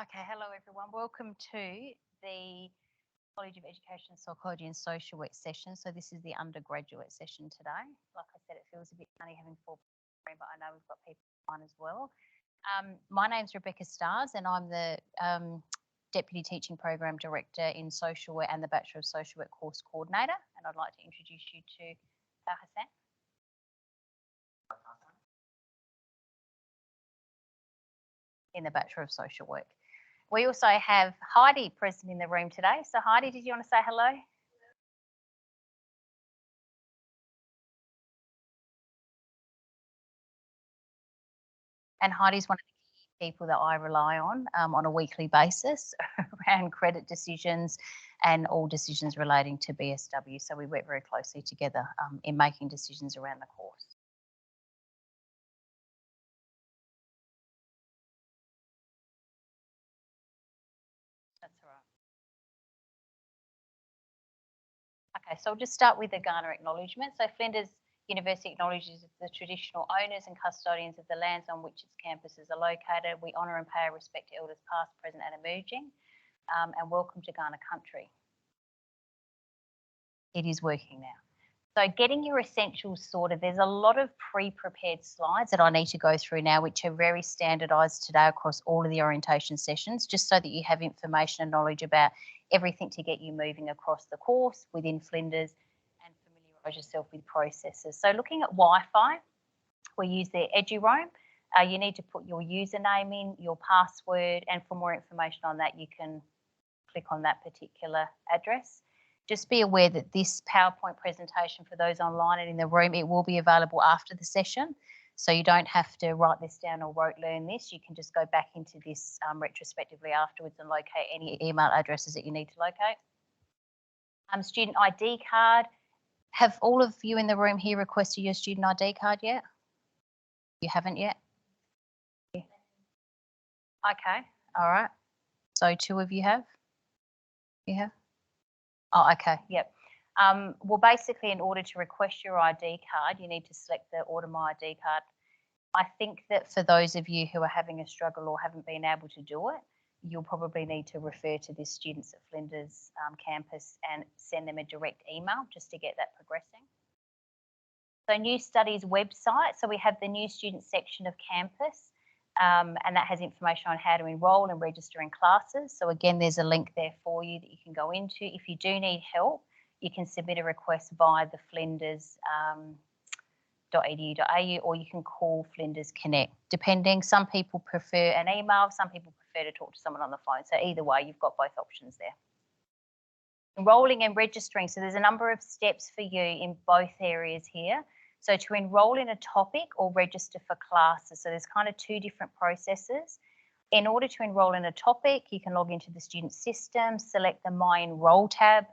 Okay, hello everyone. Welcome to the College of Education, Psychology and Social Work session. So this is the undergraduate session today. Like I said, it feels a bit funny having four people, but I know we've got people on as well. My name's Rebecca Stars and I'm the Deputy Teaching Program Director in Social Work and the Bachelor of Social Work course coordinator. And I'd like to introduce you to Hassan. In the Bachelor of Social Work. We also have Heidi present in the room today. So Heidi, did you want to say hello? And Heidi's one of the key people that I rely on a weekly basis around credit decisions and all decisions relating to BSW. So we work very closely together in making decisions around the course. That's all right. Okay, so I'll just start with the Ghana acknowledgement. So Flinders University acknowledges the traditional owners and custodians of the lands on which its campuses are located. We honour and pay our respect to elders past, present and emerging, and welcome to Ghana country. It is working now. So getting your essentials sorted, there's a lot of pre-prepared slides that I need to go through now, which are very standardised today across all of the orientation sessions, just so that you have information and knowledge about everything to get you moving across the course within Flinders and familiarise yourself with processes. So looking at Wi-Fi, we use their EduRoam. You need to put your username in, your password, and for more information on that, you can click on that particular address. Just be aware that this PowerPoint presentation for those online and in the room, it will be available after the session. So you don't have to write this down or rote learn this. You can just go back into this retrospectively afterwards and locate any email addresses that you need to locate. Student ID card. Have all of you in the room here requested your student ID card yet? You haven't yet? Okay, all right. So 2 of you have? You have? Oh, okay, yep. Well, basically, in order to request your ID card, you need to select the Order My ID card. I think that for those of you who are having a struggle or haven't been able to do it, you'll probably need to refer to the Students at Flinders campus and send them a direct email just to get that progressing. So New Studies website. So we have the New Student section of campus. And that has information on how to enrol and register in classes. So again, there's a link there for you that you can go into. If you do need help, you can submit a request via the flinders.edu.au or you can call Flinders Connect. Depending, some people prefer an email, some people prefer to talk to someone on the phone. So either way, you've got both options there. Enrolling and registering. So there's a number of steps for you in both areas here. So to enrol in a topic or register for classes, so there's kind of 2 different processes. In order to enrol in a topic, you can log into the student system, select the My Enrol tab,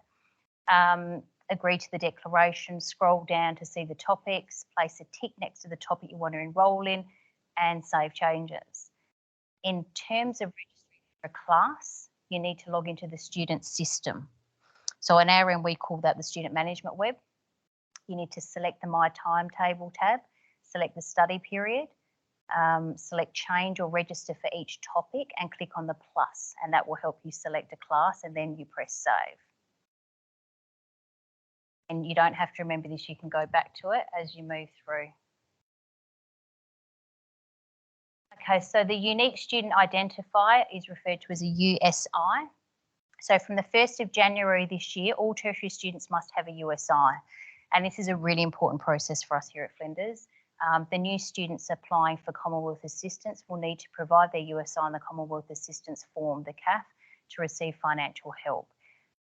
agree to the declaration, scroll down to see the topics, place a tick next to the topic you want to enrol in, and save changes. In terms of registering for a class, you need to log into the student system. So on our end, we call that the Student Management Web. You need to select the My Timetable tab, select the study period, select change or register for each topic and click on the plus, and that will help you select a class and then you press save. And you don't have to remember this, you can go back to it as you move through. Okay, so the unique student identifier is referred to as a USI. So from the 1st of January this year, all tertiary students must have a USI. And this is a really important process for us here at Flinders. The new students applying for Commonwealth Assistance will need to provide their USI on the Commonwealth Assistance form, the CAF, to receive financial help.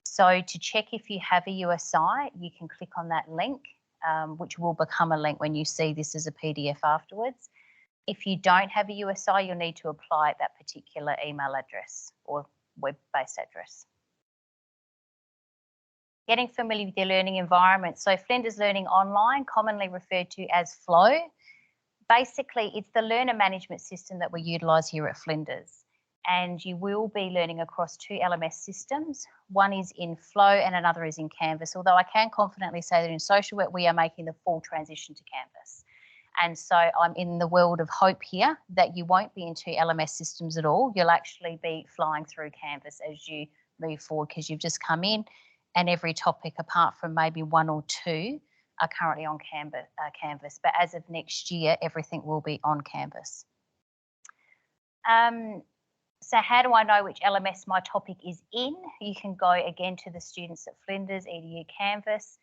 So to check if you have a USI, you can click on that link, which will become a link when you see this as a PDF afterwards. If you don't have a USI, you'll need to apply at that particular email address or web-based address. Getting familiar with your learning environment. So Flinders Learning Online, commonly referred to as FLOW. Basically, it's the learner management system that we utilise here at Flinders. And you will be learning across 2 LMS systems. One is in Flow and another is in Canvas. Although I can confidently say that in social work, we are making the full transition to Canvas. And so I'm in the world of hope here that you won't be into LMS systems at all. You'll actually be flying through Canvas as you move forward, because you've just come in and every topic apart from maybe one or two are currently on Canvas. But as of next year, everything will be on Canvas. So how do I know which LMS my topic is in? You can go again to the Students at Flinders EDU Canvas,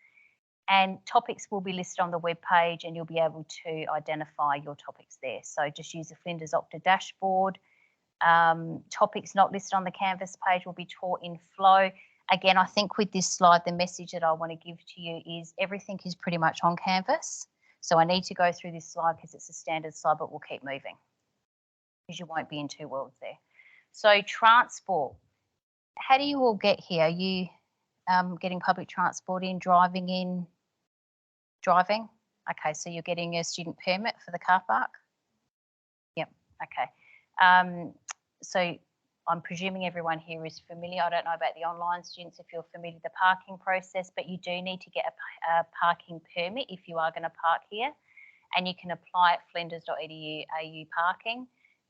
and topics will be listed on the web page and you'll be able to identify your topics there. So just use the Flinders Opta dashboard. Topics not listed on the Canvas page will be taught in Flow. Again, I think with this slide, the message that I want to give to you is everything is pretty much on Canvas. So I need to go through this slide because it's a standard slide, but we'll keep moving because you won't be in two worlds there. So transport, how do you all get here? Are you getting public transport in, driving in? Driving? Okay, so you're getting a student permit for the car park? Yep, okay. So I'm presuming everyone here is familiar. I don't know about the online students if you're familiar with the parking process, but you do need to get a parking permit if you are going to park here, and you can apply at flinders.edu.au parking.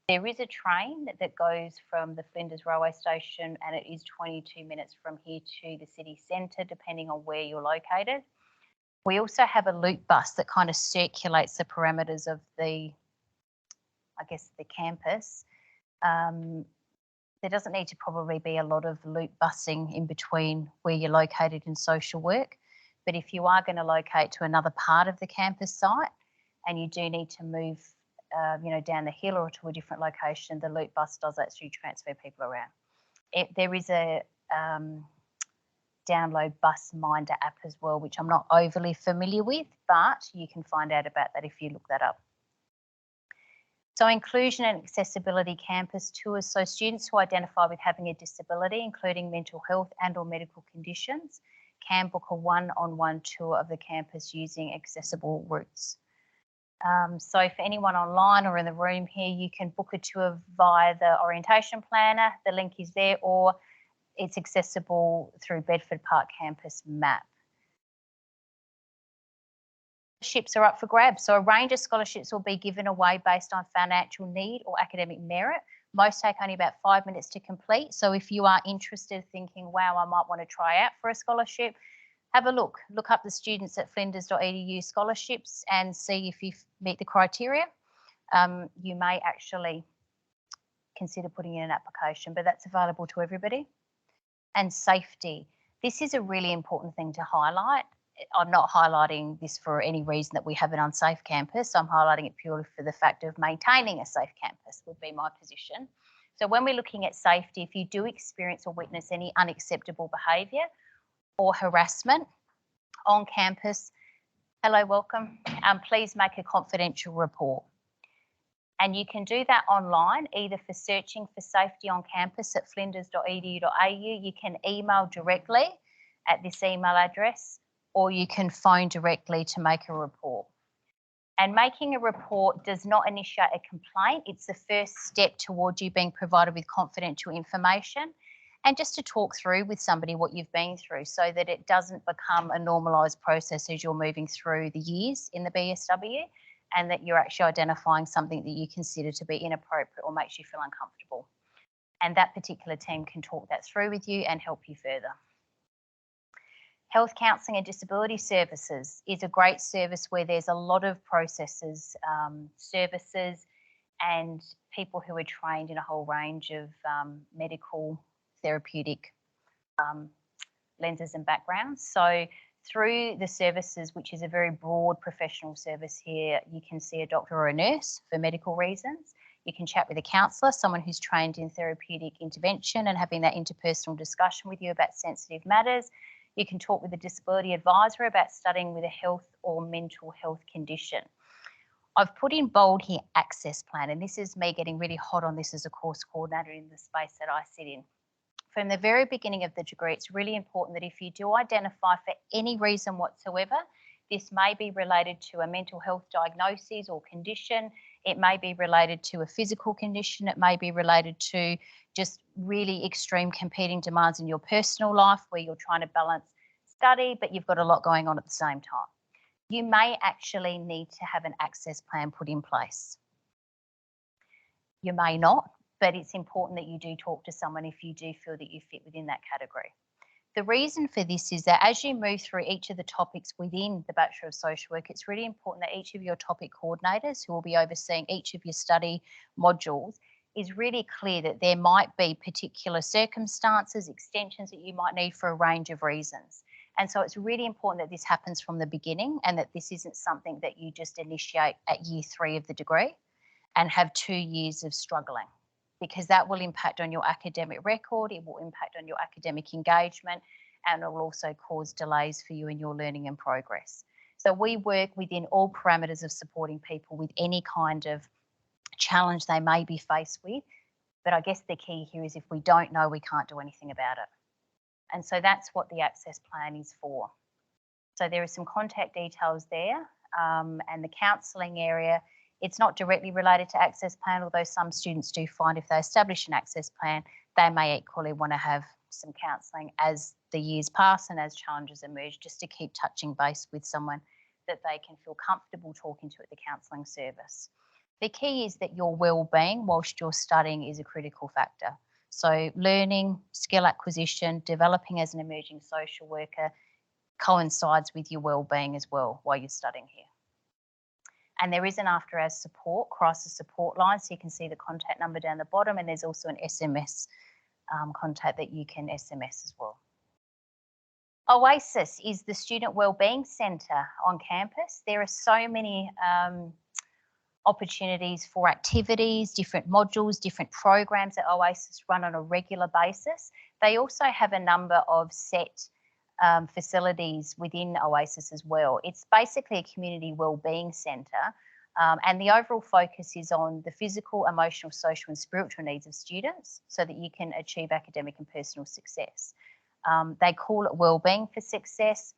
There is a train that goes from the Flinders railway station, and it is 22 minutes from here to the city centre, depending on where you're located. We also have a loop bus that kind of circulates the parameters of the, I guess, the campus. There doesn't need to probably be a lot of loop busing in between where you're located in social work, but if you are going to locate to another part of the campus site and you do need to move down the hill or to a different location, the loop bus does actually transfer people around. There is a download Bus Minder app as well, which I'm not overly familiar with, but you can find out about that if you look that up. So inclusion and accessibility campus tours. So students who identify with having a disability, including mental health and or medical conditions, can book a one-on-one tour of the campus using accessible routes. So for anyone online or in the room here, you can book a tour via the orientation planner. The link is there, or it's accessible through Bedford Park Campus map. Scholarships are up for grabs. So a range of scholarships will be given away based on financial need or academic merit. Most take only about 5 minutes to complete. So if you are interested, thinking, wow, I might want to try out for a scholarship, have a look. Look up the Students at Flinders.edu scholarships and see if you meet the criteria. You may actually consider putting in an application, but that's available to everybody. And safety. This is a really important thing to highlight. I'm not highlighting this for any reason that we have an unsafe campus. I'm highlighting it purely for the fact of maintaining a safe campus would be my position. So when we're looking at safety, if you do experience or witness any unacceptable behaviour or harassment on campus, hello, welcome, please make a confidential report. And you can do that online, either for searching for safety on campus at flinders.edu.au. You can email directly at this email address, or you can phone directly to make a report. And making a report does not initiate a complaint. It's the first step towards you being provided with confidential information, and just to talk through with somebody what you've been through so that it doesn't become a normalised process as you're moving through the years in the BSW, and that you're actually identifying something that you consider to be inappropriate or makes you feel uncomfortable. And that particular team can talk that through with you and help you further. Health counselling and disability services is a great service where there's a lot of processes, services, and people who are trained in a whole range of medical, therapeutic lenses and backgrounds. So through the services, which is a very broad professional service here, you can see a doctor or a nurse for medical reasons. You can chat with a counsellor, someone who's trained in therapeutic intervention and having that interpersonal discussion with you about sensitive matters. You can talk with a disability advisor about studying with a health or mental health condition. I've put in bold here access plan, and this is me getting really hot on this as a course coordinator in the space that I sit in. From the very beginning of the degree, it's really important that if you do identify for any reason whatsoever, this may be related to a mental health diagnosis or condition, it may be related to a physical condition, it may be related to just really extreme competing demands in your personal life where you're trying to balance study, but you've got a lot going on at the same time. you may actually need to have an access plan put in place. You may not, but it's important that you do talk to someone if you do feel that you fit within that category. The reason for this is that as you move through each of the topics within the Bachelor of Social Work, it's really important that each of your topic coordinators who will be overseeing each of your study modules is really clear that there might be particular circumstances, extensions that you might need for a range of reasons. And so it's really important that this happens from the beginning and that this isn't something that you just initiate at year 3 of the degree and have 2 years of struggling, because that will impact on your academic record, it will impact on your academic engagement, and it will also cause delays for you in your learning and progress. So we work within all parameters of supporting people with any kind of challenge they may be faced with. But I guess the key here is if we don't know, we can't do anything about it. And so that's what the access plan is for. So there are some contact details there, and the counselling area. It's not directly related to access plan, although some students do find if they establish an access plan, they may equally want to have some counselling as the years pass and as challenges emerge, just to keep touching base with someone that they can feel comfortable talking to at the counselling service. The key is that your well-being whilst you're studying is a critical factor. So learning, skill acquisition, developing as an emerging social worker coincides with your well-being as well while you're studying here. And there is an after-hours support, crisis support line, so you can see the contact number down the bottom, and there's also an SMS contact that you can SMS as well. Oasis is the Student Wellbeing Centre on campus. There are so many opportunities for activities, different modules, different programs that Oasis run on a regular basis. They also have a number of set facilities within Oasis as well. It's basically a community wellbeing centre, and the overall focus is on the physical, emotional, social and spiritual needs of students so that you can achieve academic and personal success. They call it Wellbeing for Success.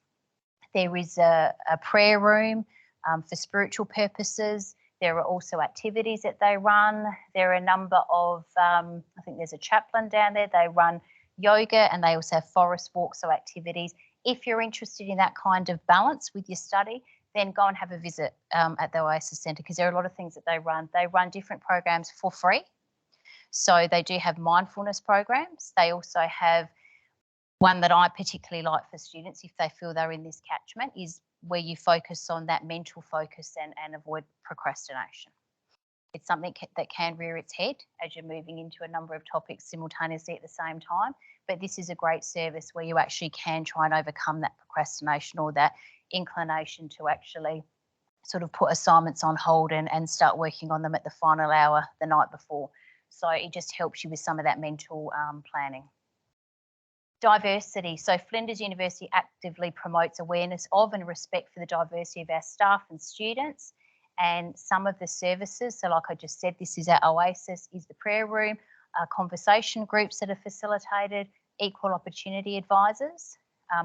There is a prayer room for spiritual purposes. There are also activities that they run. There are a number of, I think there's a chaplain down there. They run yoga and they also have forest walks, so activities. If you're interested in that kind of balance with your study, then go and have a visit at the Oasis Centre, because there are a lot of things that they run. They run different programs for free. So they do have mindfulness programs. They also have one that I particularly like for students if they feel they're in this catchment, is where you focus on that mental focus and avoid procrastination. It's something that can rear its head as you're moving into a number of topics simultaneously at the same time, but this is a great service where you actually can try and overcome that procrastination or that inclination to actually sort of put assignments on hold and start working on them at the final hour the night before. So it just helps you with some of that mental planning. Diversity. So Flinders University actively promotes awareness of and respect for the diversity of our staff and students, and some of the services. So like I just said, this is our Oasis, is the prayer room, conversation groups that are facilitated, equal opportunity advisors,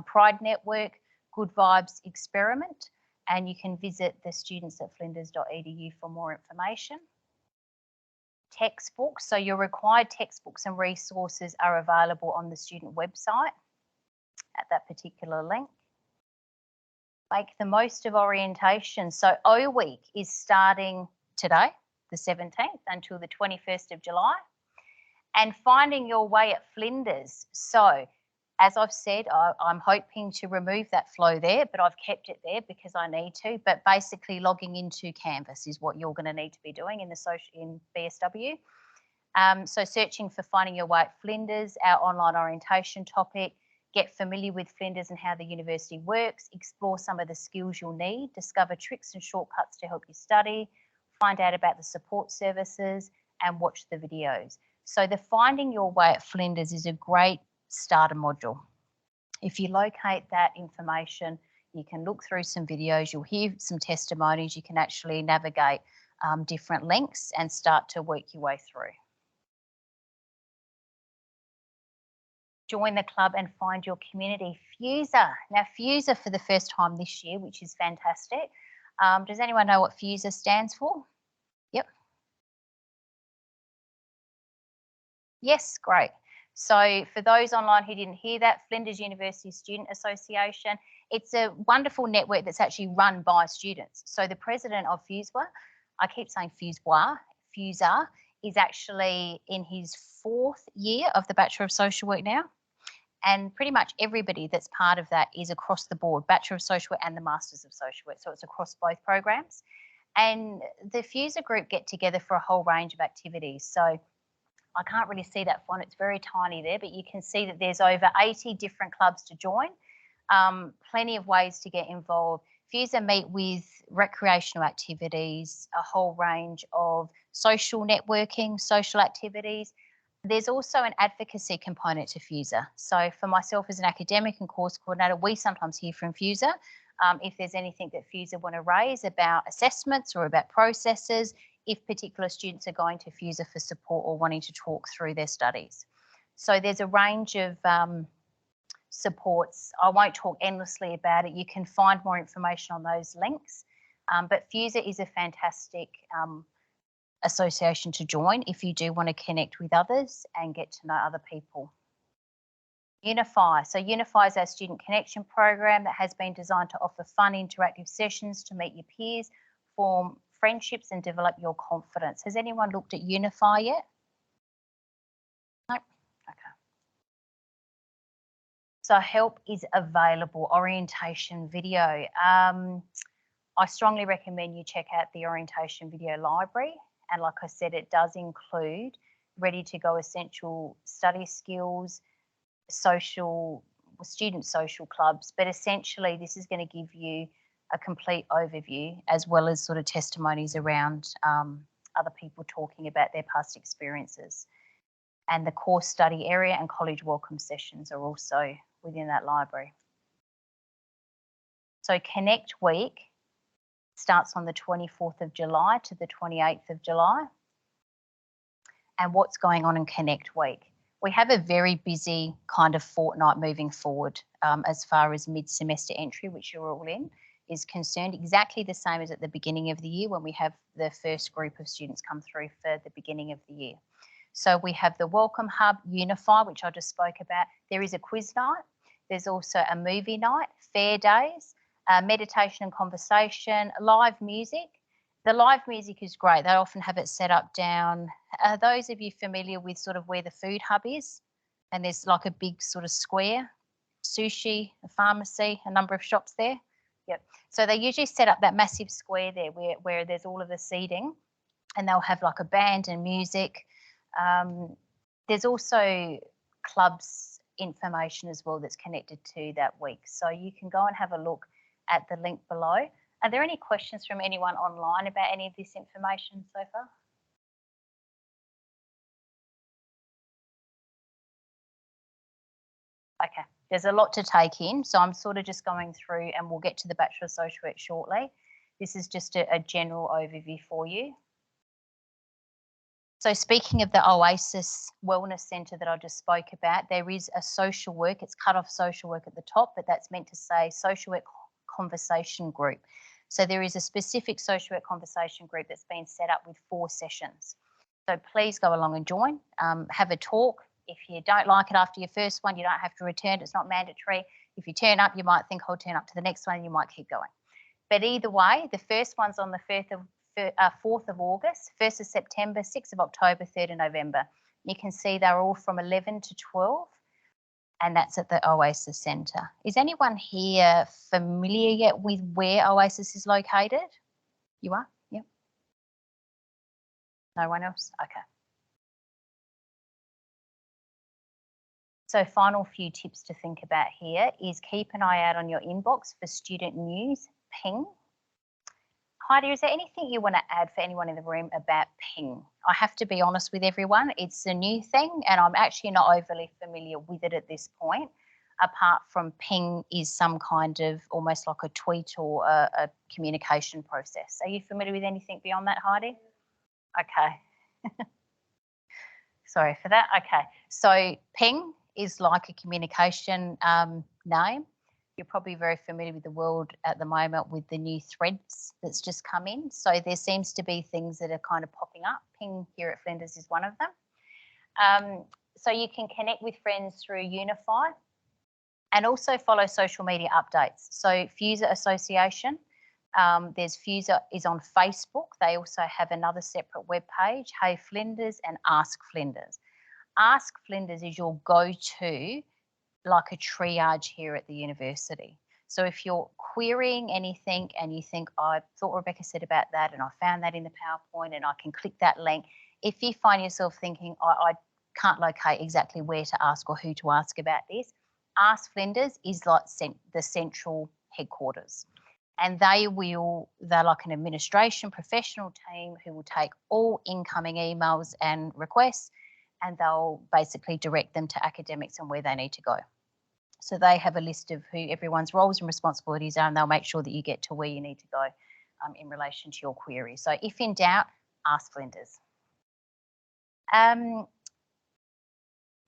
Pride Network, Good Vibes Experiment, and you can visit the students at flinders.edu for more information. Textbooks. So your required textbooks and resources are available on the student website at that particular link. Make the most of orientation. So O Week is starting today, the 17th, until the 21st of July. And finding your way at Flinders. So as I've said, I'm hoping to remove that flow there, but I've kept it there because I need to. But basically logging into Canvas is what you're going to need to be doing in BSW. So searching for Finding Your Way at Flinders, our online orientation topic, get familiar with Flinders and how the university works, explore some of the skills you'll need, discover tricks and shortcuts to help you study, find out about the support services and watch the videos. So the Finding Your Way at Flinders is a great starter module. If you locate that information, you can look through some videos, you'll hear some testimonies, you can actually navigate different links and start to work your way through. Join the club and find your community. FUSA. Now FUSA for the first time this year, which is fantastic. Does anyone know what FUSA stands for? Yep. Yes, great. So for those online who didn't hear that, Flinders University Student Association, It's a wonderful network that's actually run by students. So the president of FUSWA, I keep saying FUSA, is actually in his 4th year of the Bachelor of Social Work now. And pretty much everybody that's part of that is across the board, Bachelor of Social Work and the Masters of Social Work. So it's across both programs. And the FUSA group get together for a whole range of activities. So I can't really see that font, it's very tiny there, but you can see that there's over 80 different clubs to join, plenty of ways to get involved. FUSA meet with recreational activities, a whole range of social networking, social activities. There's also an advocacy component to FUSA. So for myself as an academic and course coordinator, we sometimes hear from FUSA if there's anything that FUSA want to raise about assessments or about processes, if particular students are going to FUSA for support or wanting to talk through their studies. So there's a range of supports. I won't talk endlessly about it. You can find more information on those links. But FUSA is a fantastic association to join if you do want to connect with others and get to know other people. Unify. So Unify is our student connection program that has been designed to offer fun, interactive sessions to meet your peers, form friendships and develop your confidence. Has anyone looked at Unify yet? Nope. Okay. So help is available, orientation video. I strongly recommend you check out the orientation video library. And like I said, it does include ready to go essential study skills, student social clubs, but essentially this is going to give you a complete overview as well as sort of testimonies around other people talking about their past experiences. And the course study area and college welcome sessions are also within that library. So Connect Week starts on the 24th of July to the 28th of July. And what's going on in Connect Week? We have a very busy kind of fortnight moving forward as far as mid-semester entry, which you're all in, is concerned, exactly the same as at the beginning of the year when we have the first group of students come through for the beginning of the year. So we have the Welcome Hub, Unify, which I just spoke about. There is a quiz night. There's also a movie night, fair days, meditation and conversation, live music. The live music is great. They often have it set up down. Are those of you familiar with sort of where the food hub is? And there's like a big sort of square, sushi, a pharmacy, a number of shops there. Yep. So they usually set up that massive square there where there's all of the seating, and they'll have like a band and music. There's also clubs information as well that's connected to that week. So you can go and have a look at the link below. Are there any questions from anyone online about any of this information so far? Okay, there's a lot to take in, so I'm sort of just going through, and we'll get to the Bachelor of Social Work shortly. This is just a general overview for you. So speaking of the Oasis Wellness Centre that I just spoke about, there is a social work, it's cut off social work at the top, but that's meant to say social work conversation group. So there is a specific social work conversation group that's been set up with 4 sessions. So please go along and join, have a talk. If you don't like it after your first one, you don't have to return. It's not mandatory. If you turn up, you might think, I'll turn up to the next one, and you might keep going. But either way, the first one's on the 4th of August, 1st of September, 6th of October, 3rd of November. You can see they're all from 11 to 12, and that's at the Oasis Centre. Is anyone here familiar yet with where Oasis is located? You are? Yep. No one else? Okay. So final few tips to think about here is keep an eye out on your inbox for student news, ping. Heidi, is there anything you want to add for anyone in the room about ping? I have to be honest with everyone, it's a new thing and I'm actually not overly familiar with it at this point, apart from ping is some kind of almost like a tweet or a communication process. Are you familiar with anything beyond that, Heidi? Okay. Sorry for that. Okay, so ping is like a communication name. You're probably very familiar with the world at the moment with the new threads that's just come in. So there seems to be things that are kind of popping up. Ping here at Flinders is one of them. So you can connect with friends through Unify. And also follow social media updates. So Fuser Association, there's Fuser is on Facebook. They also have another separate web page, Hey Flinders and Ask Flinders. Ask Flinders is your go-to, like a triage here at the university. So if you're querying anything and you think, oh, I thought Rebecca said about that and I found that in the PowerPoint and I can click that link, if you find yourself thinking, I can't locate exactly where to ask or who to ask about this, Ask Flinders is like the central headquarters. And they're like an administration professional team who will take all incoming emails and requests, and they'll basically direct them to academics and where they need to go. So they have a list of who everyone's roles and responsibilities are, and they'll make sure that you get to where you need to go in relation to your query. So if in doubt, ask Flinders.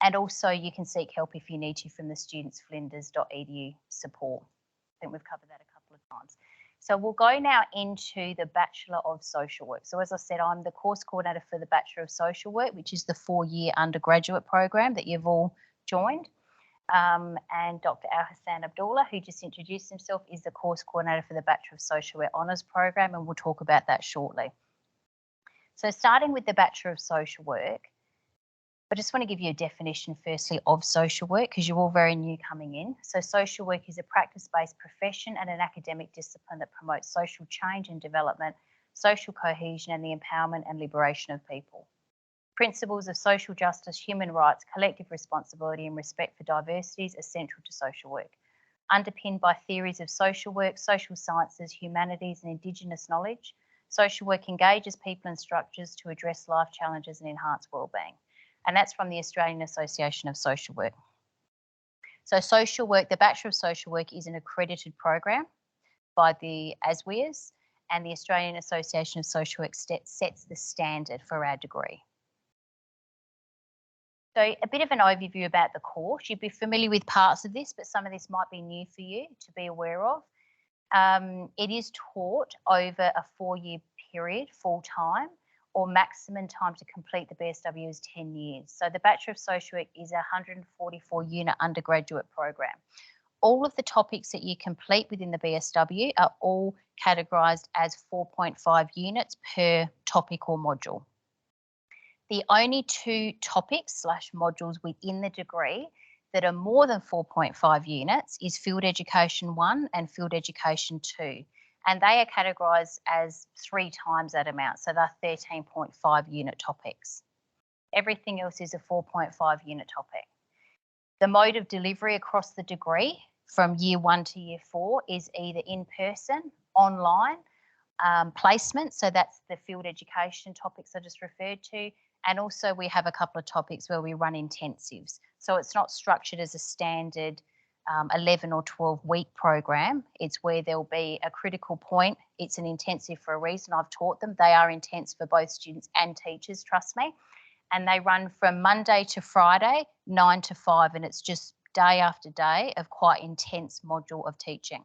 And also you can seek help if you need to from the studentsflinders.edu support. I think we've covered that a couple of times. So we'll go now into the Bachelor of Social Work. So as I said, I'm the course coordinator for the Bachelor of Social Work, which is the 4-year undergraduate program that you've all joined. And Dr. Al-Hassan Abdullah, who just introduced himself, is the course coordinator for the Bachelor of Social Work Honours program, and we'll talk about that shortly. So starting with the Bachelor of Social Work, I just want to give you a definition firstly of social work because you're all very new coming in. So social work is a practice-based profession and an academic discipline that promotes social change and development, social cohesion and the empowerment and liberation of people. Principles of social justice, human rights, collective responsibility and respect for diversities are central to social work. Underpinned by theories of social work, social sciences, humanities and Indigenous knowledge, social work engages people and structures to address life challenges and enhance wellbeing. And that's from the Australian Association of Social Work. So social work, the Bachelor of Social Work is an accredited program by the ASWEAS, and the Australian Association of Social Work sets the standard for our degree. So a bit of an overview about the course. You'd be familiar with parts of this, but some of this might be new for you to be aware of. It is taught over a 4-year period full-time, or maximum time to complete the BSW is 10 years. So the Bachelor of Social Work is a 144-unit undergraduate program. All of the topics that you complete within the BSW are all categorised as 4.5 units per topic or module. The only 2 topics / modules within the degree that are more than 4.5 units is Field Education 1 and Field Education 2. And they are categorised as 3 times that amount. So they're 13.5 unit topics. Everything else is a 4.5 unit topic. The mode of delivery across the degree from year 1 to year 4 is either in person, online, placement. So that's the field education topics I just referred to. And also we have a couple of topics where we run intensives. So it's not structured as a standard 11 or 12 week program. It's where there'll be a critical point. It's an intensive for a reason. I've taught them. They are intense for both students and teachers, trust me. And they run from Monday to Friday, 9 to 5, and it's just day after day of quite intense module of teaching.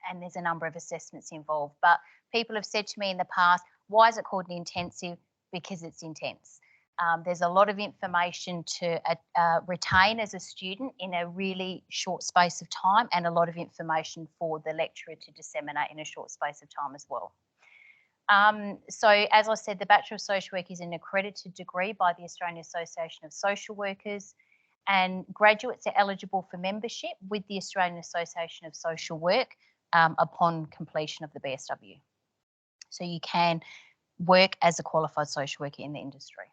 And there's a number of assessments involved. But people have said to me in the past, why is it called an intensive? Because it's intense. There's a lot of information to retain as a student in a really short space of time, and a lot of information for the lecturer to disseminate in a short space of time as well. So as I said, the Bachelor of Social Work is an accredited degree by the Australian Association of Social Workers, and graduates are eligible for membership with the Australian Association of Social Work upon completion of the BSW. So you can work as a qualified social worker in the industry.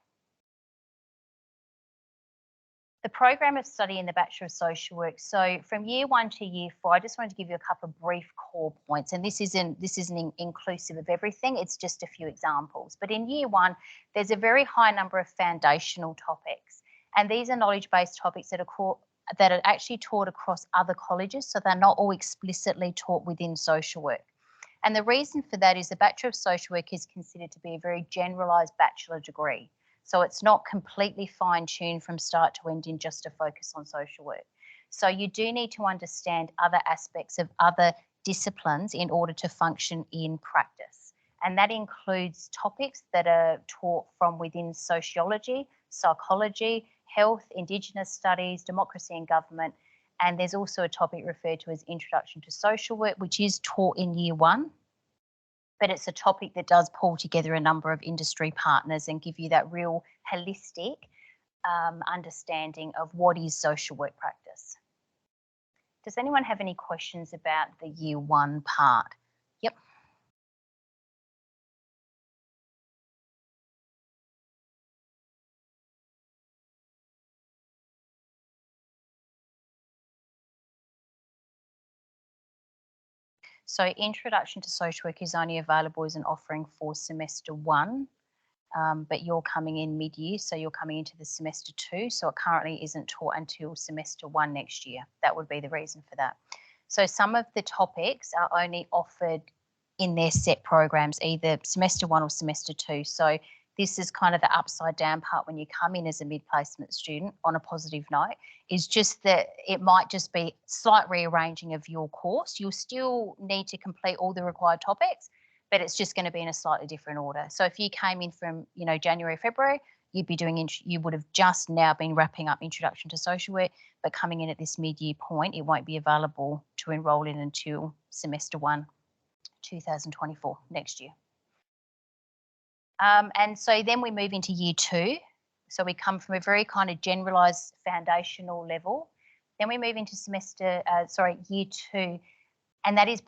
The program of study in the Bachelor of Social Work. So from year 1 to year 4, I just wanted to give you a couple of brief core points, and this isn't inclusive of everything. It's just a few examples. But in year 1, there's a very high number of foundational topics, and these are knowledge-based topics that are actually taught across other colleges, so they're not all explicitly taught within social work. And the reason for that is the Bachelor of Social Work is considered to be a very generalised bachelor degree. So it's not completely fine-tuned from start to end in just a focus on social work. So you do need to understand other aspects of other disciplines in order to function in practice. And that includes topics that are taught from within sociology, psychology, health, Indigenous studies, democracy and government, And there's also a topic referred to as Introduction to Social Work, which is taught in year 1, but it's a topic that does pull together a number of industry partners and give you that real holistic understanding of what is social work practice. Does anyone have any questions about the year 1 part? Yep. So Introduction to Social Work is only available as an offering for semester 1, but you're coming in mid-year, so you're coming into the semester 2, so it currently isn't taught until semester 1 next year. That would be the reason for that. So some of the topics are only offered in their set programs, either semester 1 or semester 2. So this is kind of the upside down part when you come in as a mid-placement student. On a positive note, is just that it might just be slight rearranging of your course. You'll still need to complete all the required topics, but it's just going to be in a slightly different order. So if you came in from, January, February, you would have just now been wrapping up Introduction to Social Work, but coming in at this mid-year point, it won't be available to enrol in until semester 1, 2024, next year. And so then we move into year 2. So we come from a very kind of generalised foundational level. Then we move into year 2, and that is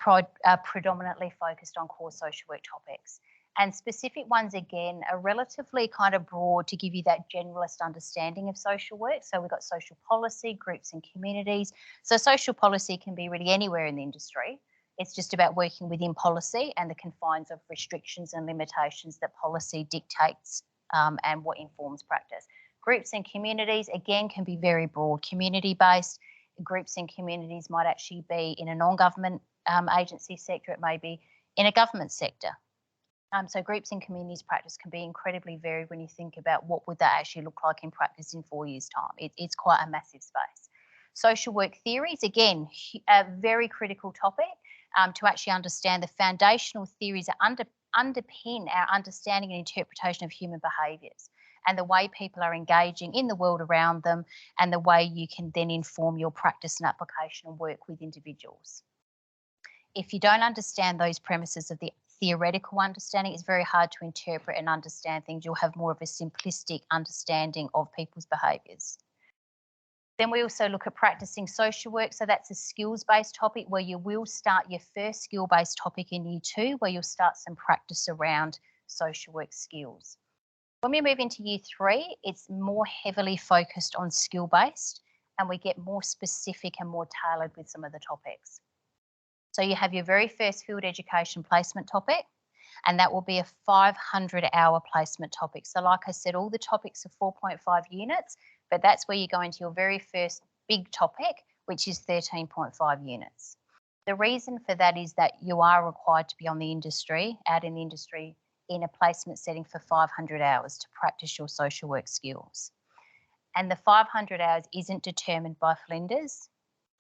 predominantly focused on core social work topics. And specific ones, again, are relatively kind of broad to give you that generalist understanding of social work. So we've got social policy, groups and communities. So social policy can be really anywhere in the industry. It's just about working within policy and the confines of restrictions and limitations that policy dictates and what informs practice. Groups and communities, again, can be very broad. Community-based groups and communities might actually be in a non-government agency sector. It may be in a government sector. So groups and communities practice can be incredibly varied when you think about what would that actually look like in practice in 4 years' time. It's quite a massive space. Social work theories, again, a very critical topic to actually understand the foundational theories that underpin our understanding and interpretation of human behaviours and the way people are engaging in the world around them and the way you can then inform your practice and application and work with individuals. If you don't understand those premises of the theoretical understanding, it's very hard to interpret and understand things. You'll have more of a simplistic understanding of people's behaviours. Then we also look at practicing social work. So that's a skills-based topic where you will start your first skill-based topic in year 2, where you'll start some practice around social work skills. When we move into year 3, it's more heavily focused on skill-based, and we get more specific and more tailored with some of the topics. So you have your very first field education placement topic, and that will be a 500-hour placement topic. So like I said, all the topics are 4.5 units, but that's where you go into your very first big topic, which is 13.5 units. The reason for that is that you are required to be out in the industry, in a placement setting for 500 hours to practice your social work skills. And the 500 hours isn't determined by Flinders,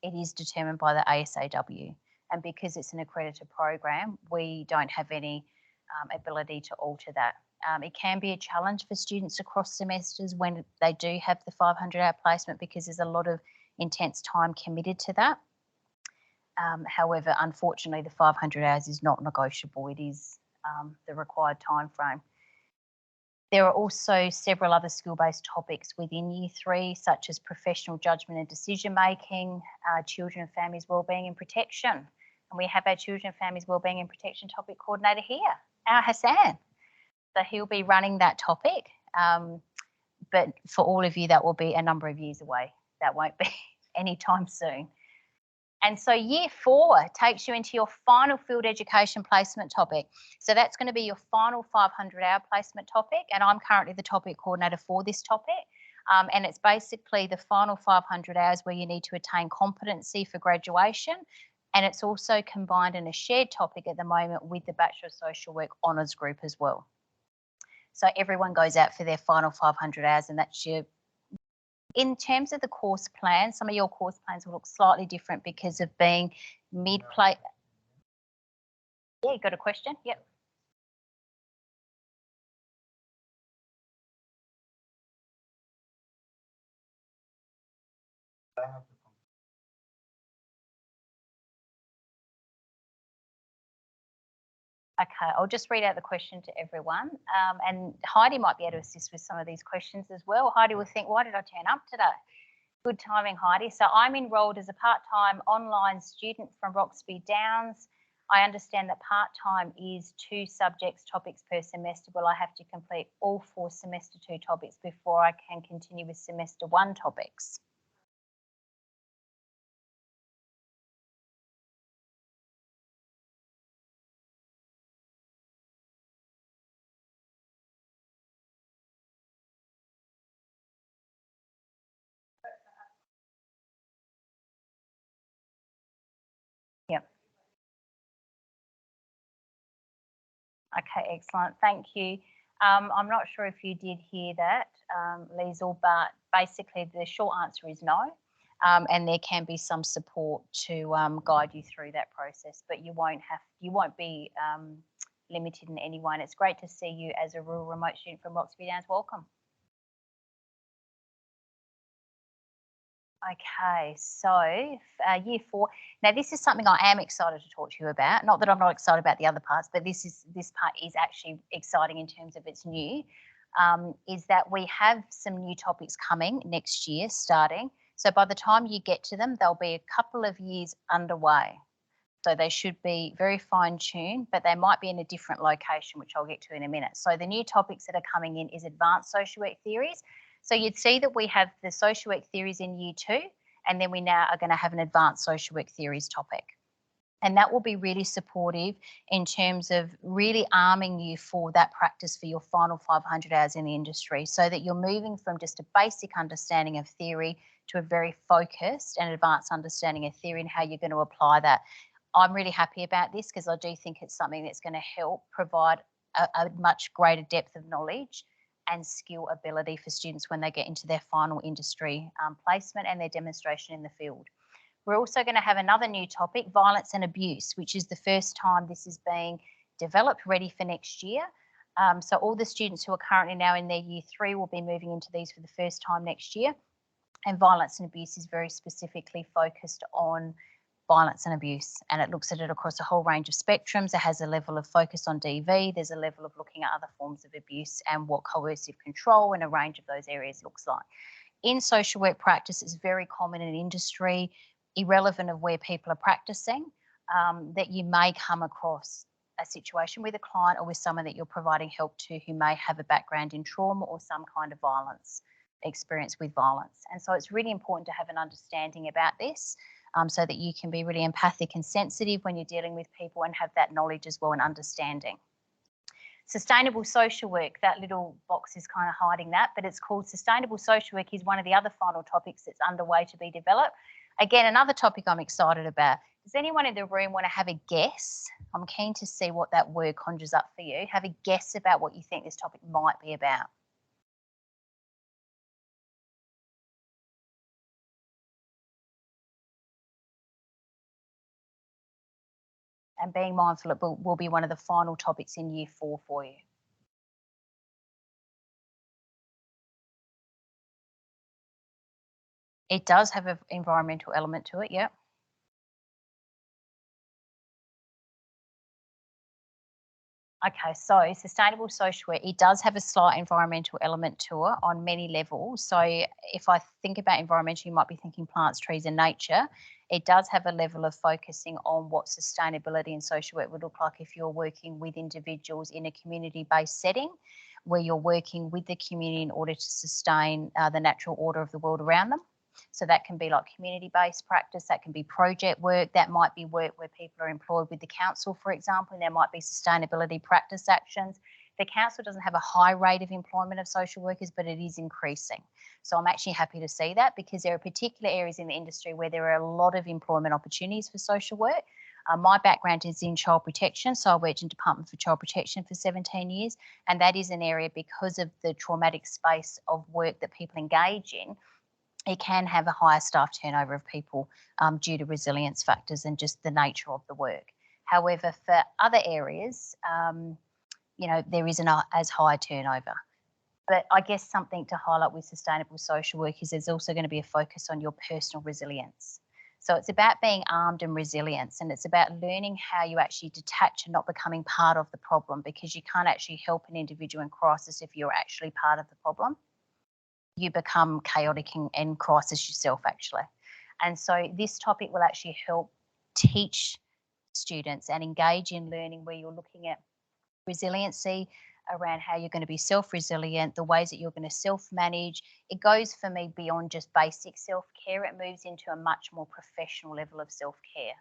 it is determined by the ASAW. And because it's an accredited program, we don't have any ability to alter that. It can be a challenge for students across semesters when they do have the 500-hour placement because there's a lot of intense time committed to that. However, unfortunately, the 500 hours is not negotiable. It is the required time frame. There are also several other skill-based topics within year 3, such as professional judgment and decision-making, children and families' wellbeing and protection. And we have our children and families' wellbeing and protection topic coordinator here, our Hassan. So he'll be running that topic. But for all of you, that will be a number of years away. That won't be anytime soon. And so year 4 takes you into your final field education placement topic. So that's going to be your final 500-hour placement topic, and I'm currently the topic coordinator for this topic. And it's basically the final 500 hours where you need to attain competency for graduation, and it's also combined in a shared topic at the moment with the Bachelor of Social Work Honours group as well. So everyone goes out for their final 500 hours, and that's your... In terms of the course plan, some of your course plans will look slightly different because of being mid-play. Yeah, you got a question? Yep. Okay, I'll just read out the question to everyone. And Heidi might be able to assist with some of these questions as well. Heidi will think, why did I turn up today? Good timing, Heidi. So I'm enrolled as a part-time online student from Roxby Downs. I understand that part-time is 2 subjects, topics per semester. Will I have to complete all 4 semester 2 topics before I can continue with semester 1 topics? Yep. Okay, excellent. Thank you. I'm not sure if you did hear that, Liesl, but basically the short answer is no. And there can be some support to guide you through that process, but you won't be limited in any way. And it's great to see you as a rural remote student from Roxby Downs. Welcome. Okay, so year 4. Now, this is something I am excited to talk to you about. Not that I'm not excited about the other parts, but this part is actually exciting in terms of it's new. Is that we have some new topics coming next year, starting. So by the time you get to them, they'll be a couple of years underway. So they should be very fine-tuned, but they might be in a different location, which I'll get to in a minute. So the new topics that are coming in is advanced social work theories. So you'd see that we have the social work theories in year 2, and then we now are going to have an advanced social work theories topic. And that will be really supportive in terms of really arming you for that practice for your final 500 hours in the industry, so that you're moving from just a basic understanding of theory to a very focused and advanced understanding of theory and how you're going to apply that. I'm really happy about this because I do think it's something that's going to help provide a much greater depth of knowledge and skill ability for students when they get into their final industry placement and their demonstration in the field. We're also going to have another new topic, violence and abuse, which is the first time this is being developed, ready for next year. So all the students who are currently now in their year 3 will be moving into these for the first time next year. And violence and abuse is very specifically focused on violence and abuse, and it looks at it across a whole range of spectrums. It has a level of focus on DV, there's a level of looking at other forms of abuse and what coercive control in a range of those areas looks like. In social work practice, it's very common in industry, irrelevant of where people are practicing, that you may come across a situation with a client or with someone that you're providing help to who may have a background in trauma or some kind of violence, experience with violence. And so it's really important to have an understanding about this, so that you can be really empathic and sensitive when you're dealing with people and have that knowledge as well and understanding. Sustainable social work, that little box is kind of hiding that, but it's called sustainable social work, is one of the other final topics that's underway to be developed. Again, another topic I'm excited about. Does anyone in the room want to have a guess? I'm keen to see what that word conjures up for you. Have a guess about what you think this topic might be about. And being mindful, it will be one of the final topics in year 4 for you. It does have an environmental element to it, yeah. Okay, so sustainable social work, it does have a slight environmental element to it on many levels. So if I think about environmental, you might be thinking plants, trees and nature. It does have a level of focusing on what sustainability in social work would look like if you're working with individuals in a community-based setting, where you're working with the community in order to sustain the natural order of the world around them. So that can be like community-based practice, that can be project work, that might be work where people are employed with the council, for example, and there might be sustainability practice actions. The council doesn't have a high rate of employment of social workers, but it is increasing. So I'm actually happy to see that, because there are particular areas in the industry where there are a lot of employment opportunities for social work. My background is in child protection, so I worked in Department for Child Protection for 17 years, and that is an area, because of the traumatic space of work that people engage in, it can have a higher staff turnover of people due to resilience factors and just the nature of the work. However, for other areas, there isn't as high turnover. But I guess something to highlight with sustainable social work is there's also going to be a focus on your personal resilience. So it's about being armed and resilience, and it's about learning how you actually detach and not becoming part of the problem, because you can't actually help an individual in crisis if you're actually part of the problem. You become chaotic and crisis yourself, actually. And so this topic will actually help teach students and engage in learning, where you're looking at resiliency, around how you're going to be self-resilient, the ways that you're going to self-manage. It goes for me beyond just basic self-care. It moves into a much more professional level of self-care,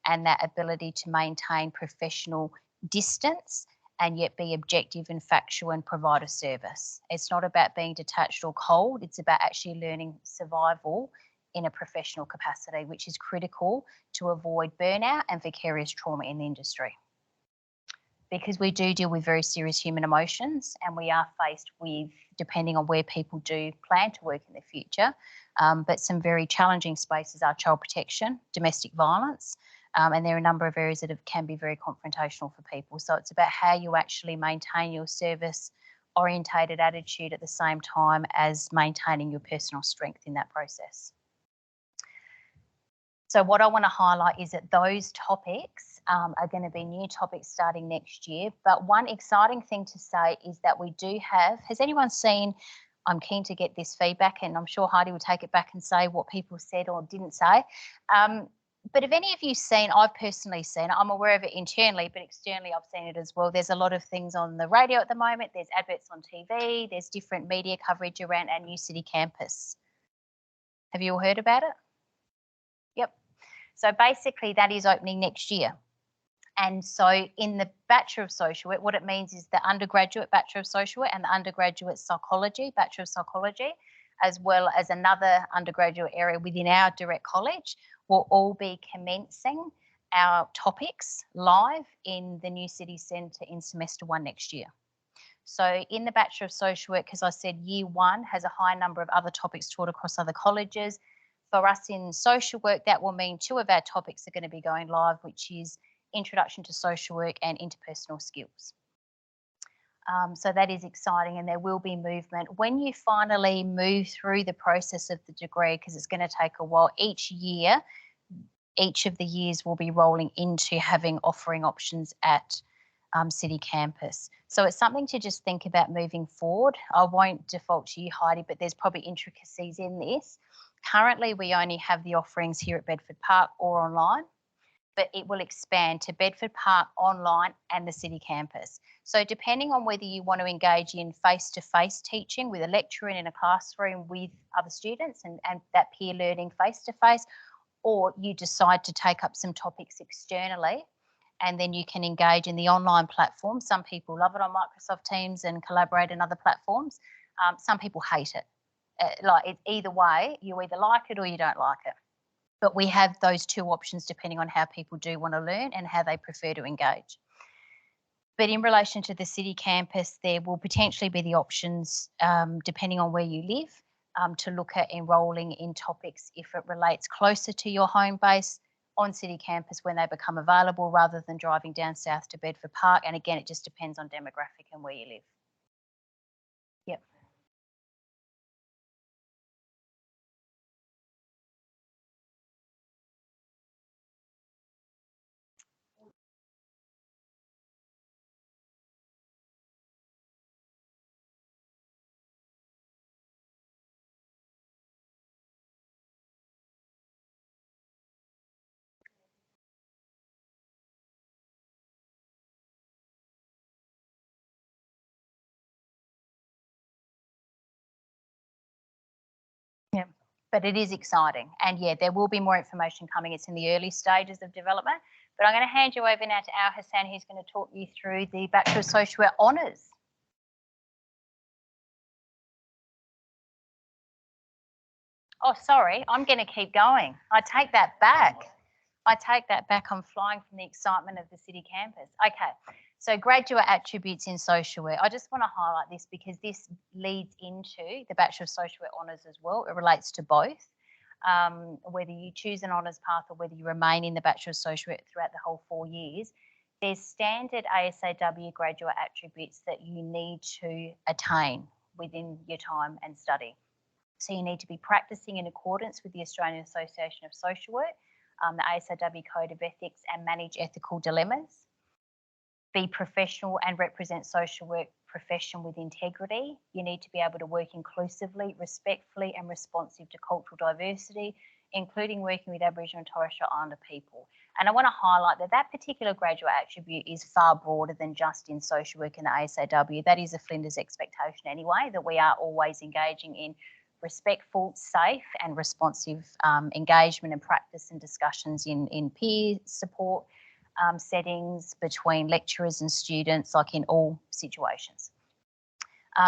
and that ability to maintain professional distance and yet be objective and factual and provide a service. It's not about being detached or cold. It's about actually learning survival in a professional capacity, which is critical to avoid burnout and vicarious trauma in the industry. Because we do deal with very serious human emotions, and we are faced with, depending on where people do plan to work in the future, but some very challenging spaces are child protection, domestic violence, and there are a number of areas that can be very confrontational for people. So it's about how you actually maintain your service orientated attitude at the same time as maintaining your personal strength in that process. So what I want to highlight is that those topics are going to be new topics starting next year. But one exciting thing to say is that we do have, has anyone seen, I'm keen to get this feedback, and I'm sure Heidi will take it back and say what people said or didn't say. But have any of you seen, I've personally seen it, I'm aware of it internally, but externally I've seen it as well. There's a lot of things on the radio at the moment. There's adverts on TV. There's different media coverage around our new city campus. Have you all heard about it? Yep. So basically that is opening next year. And so in the Bachelor of Social Work, what it means is the undergraduate Bachelor of Social Work and the undergraduate psychology, Bachelor of Psychology, as well as another undergraduate area within our direct college, will all be commencing our topics live in the New City Centre in semester 1 next year. So in the Bachelor of Social Work, as I said, year 1 has a high number of other topics taught across other colleges. For us in social work, that will mean 2 of our topics are going to be going live, which is Introduction to Social Work and Interpersonal Skills. So that is exciting, and there will be movement. When you finally move through the process of the degree, because it's going to take a while, each year, each of the years will be rolling into having offering options at city campus. So it's something to just think about moving forward. I won't default to you, Heidi, but there's probably intricacies in this. Currently, we only have the offerings here at Bedford Park or online, but it will expand to Bedford Park online and the city campus. So depending on whether you want to engage in face-to-face teaching with a lecturer in a classroom with other students and that peer learning face-to-face, or you decide to take up some topics externally, and then you can engage in the online platform. Some people love it on Microsoft Teams and collaborate in other platforms. Some people hate it. Either way, you either like it or you don't like it. But we have those 2 options depending on how people do want to learn and how they prefer to engage. But in relation to the city campus, there will potentially be the options, depending on where you live, to look at enrolling in topics if it relates closer to your home base on city campus when they become available, rather than driving down south to Bedford Park. And again, it just depends on demographic and where you live. Yep. Yeah, but it is exciting. And yeah, there will be more information coming. It's in the early stages of development. But I'm going to hand you over now to Al Hassan, who's going to talk you through the Bachelor of Social Work Honours. Oh, sorry, I'm going to keep going. I take that back. I take that back. I'm flying from the excitement of the city campus. Okay, so graduate attributes in social work. I just want to highlight this because this leads into the Bachelor of Social Work Honours as well. It relates to both, whether you choose an honours path or whether you remain in the Bachelor of Social Work throughout the whole 4 years. There's standard ASAW graduate attributes that you need to attain within your time and study. So you need to be practicing in accordance with the Australian Association of Social Work. the ASAW Code of Ethics, and manage ethical dilemmas. Be professional and represent social work profession with integrity. You need to be able to work inclusively, respectfully, and responsive to cultural diversity, including working with Aboriginal and Torres Strait Islander people. And I want to highlight that that particular graduate attribute is far broader than just in social work in the ASAW. That is a Flinders expectation anyway, that we are always engaging in respectful, safe and responsive engagement and practice and discussions in peer support settings between lecturers and students, like in all situations.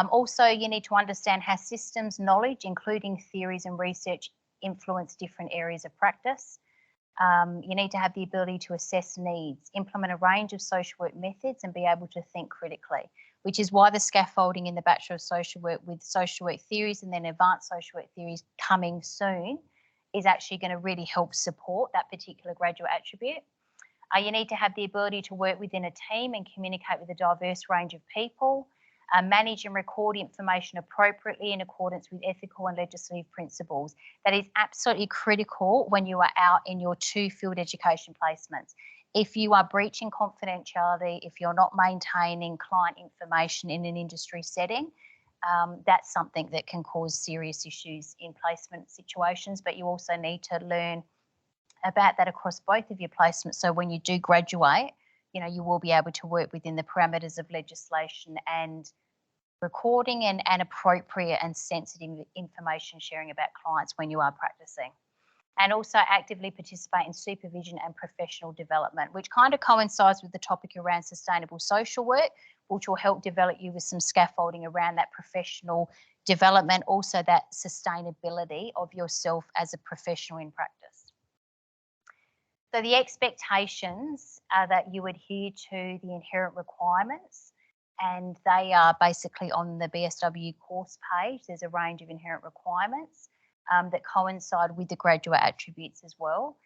Also, you need to understand how systems knowledge, including theories and research, influence different areas of practice. You need to have the ability to assess needs, implement a range of social work methods and be able to think critically, which is why the scaffolding in the Bachelor of Social Work with social work theories and then advanced social work theories coming soon is actually going to really help support that particular graduate attribute. You need to have the ability to work within a team and communicate with a diverse range of people, manage and record information appropriately in accordance with ethical and legislative principles. That is absolutely critical when you are out in your 2 field education placements. If you are breaching confidentiality, if you're not maintaining client information in an industry setting, that's something that can cause serious issues in placement situations, but you also need to learn about that across both of your placements. So when you do graduate, you know, you will be able to work within the parameters of legislation and recording and appropriate and sensitive information sharing about clients when you are practicing. And also actively participate in supervision and professional development, which kind of coincides with the topic around sustainable social work, which will help develop you with some scaffolding around that professional development, also that sustainability of yourself as a professional in practice. So the expectations are that you adhere to the inherent requirements, and they are basically on the BSW course page. There's a range of inherent requirements that coincide with the graduate attributes as well.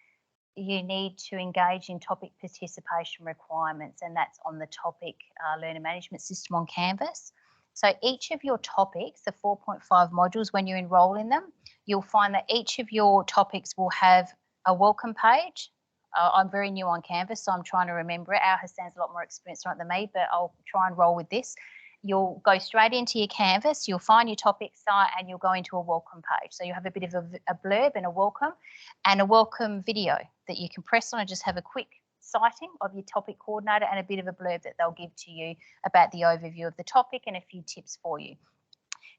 You need to engage in topic participation requirements, and that's on the topic learner management system on Canvas. So each of your topics, the 4.5 modules, when you enrol in them, you'll find that each of your topics will have a welcome page. I'm very new on Canvas, so I'm trying to remember it. Our Hassan's a lot more experienced on it than me, but I'll try and roll with this. You'll go straight into your Canvas, you'll find your topic site, and you'll go into a welcome page. So you'll have a bit of a blurb and a welcome video that you can press on and just have a quick citing of your topic coordinator and a bit of a blurb that they'll give to you about the overview of the topic and a few tips for you.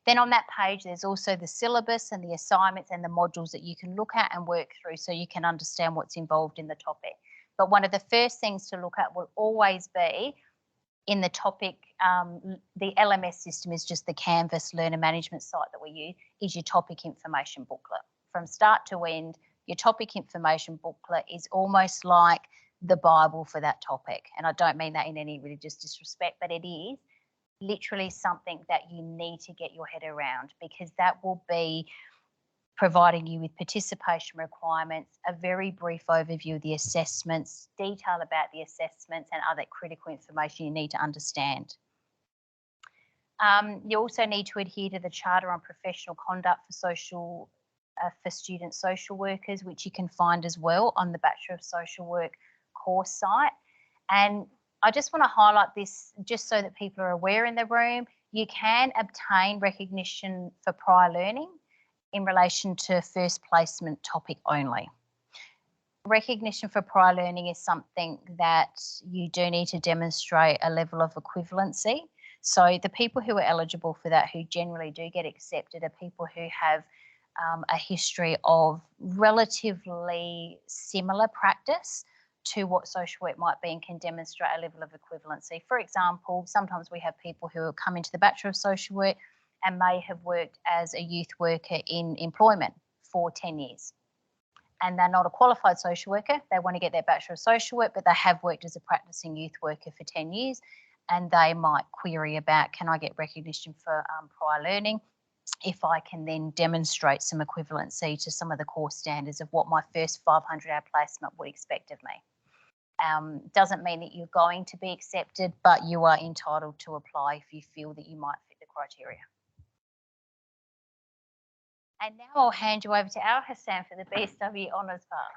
Then on that page, there's also the syllabus and the assignments and the modules that you can look at and work through so you can understand what's involved in the topic. But one of the first things to look at will always be in the topic, the LMS system is just the Canvas learner management site that we use, is your topic information booklet. From start to end, your topic information booklet is almost like the Bible for that topic. And I don't mean that in any religious disrespect, but it is literally something that you need to get your head around, because that will be providing you with participation requirements, a very brief overview of the assessments, detail about the assessments and other critical information you need to understand. You also need to adhere to the Charter on Professional Conduct for student social workers, which you can find as well on the Bachelor of Social Work course site. And I just want to highlight this just so that people are aware in the room. You can obtain recognition for prior learning in relation to first placement topic only. Recognition for prior learning is something that you do need to demonstrate a level of equivalency. So the people who are eligible for that, who generally do get accepted, are people who have a history of relatively similar practice to what social work might be and can demonstrate a level of equivalency. For example, sometimes we have people who come into the Bachelor of Social Work and may have worked as a youth worker in employment for 10 years. And they're not a qualified social worker. They want to get their Bachelor of Social Work, but they have worked as a practicing youth worker for 10 years. And they might query about, can I get recognition for prior learning if I can then demonstrate some equivalency to some of the core standards of what my first 500-hour placement would expect of me. Doesn't mean that you're going to be accepted, but you are entitled to apply if you feel that you might fit the criteria. And now I'll hand you over to our Hassan for the BSW Honours part.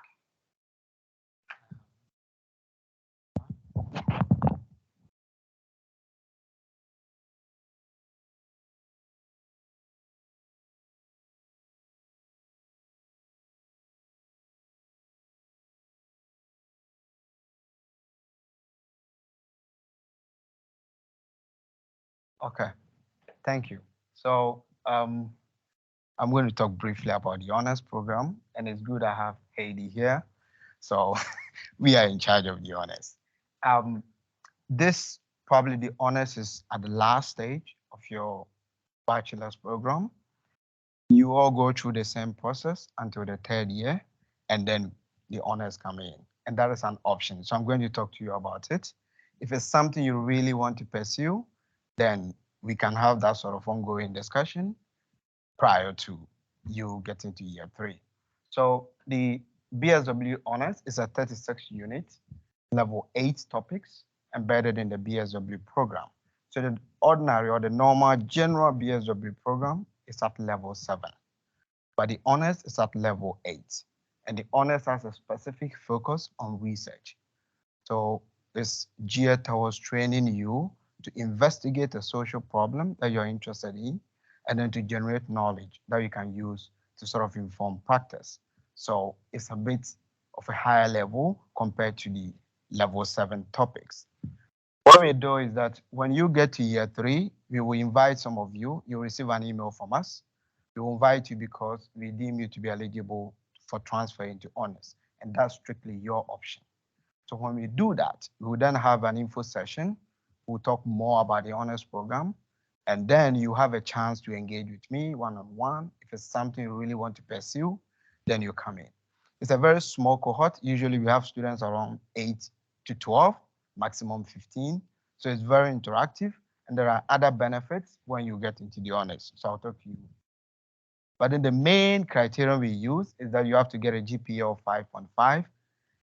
Okay, thank you. So I'm going to talk briefly about the honors program, and it's good I have Heidi here. So we are in charge of the honors. Um, this probably the honors is at the last stage of your bachelor's program. You all go through the same process until the third year, and then the honors come in. And that is an option. So I'm going to talk to you about it. If it's something you really want to pursue, then we can have that sort of ongoing discussion prior to you getting to year three. So the BSW honors is a 36 unit, level 8 topics embedded in the BSW program. So the ordinary or the normal general BSW program is at level 7, but the honors is at level 8. And the honors has a specific focus on research. So it's geared towards training you to investigate a social problem that you're interested in, and then to generate knowledge that you can use to sort of inform practice. So it's a bit of a higher level compared to the level 7 topics. What we do is that when you get to year three, we will invite some of you. You'll receive an email from us. We will invite you because we deem you to be eligible for transfer into honors, and that's strictly your option. So when we do that, we will then have an info session. We'll talk more about the honors program, and then you have a chance to engage with me one-on-one. If it's something you really want to pursue, then you come in. It's a very small cohort. Usually we have students around 8 to 12, maximum 15. So it's very interactive, and there are other benefits when you get into the honors. So I'll talk to you. But then the main criterion we use is that you have to get a GPA of 5.5,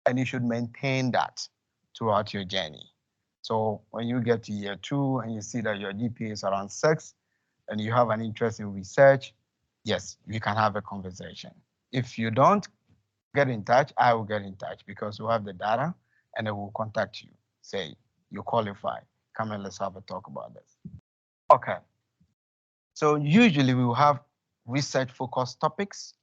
and you should maintain that throughout your journey. So when you get to year two and you see that your GPA is around 6 and you have an interest in research, yes, we can have a conversation. If you don't, get in touch. I will get in touch because we have the data, and I will contact you. Say you qualify. Come and let's have a talk about this. Okay. So usually we will have research focused topics,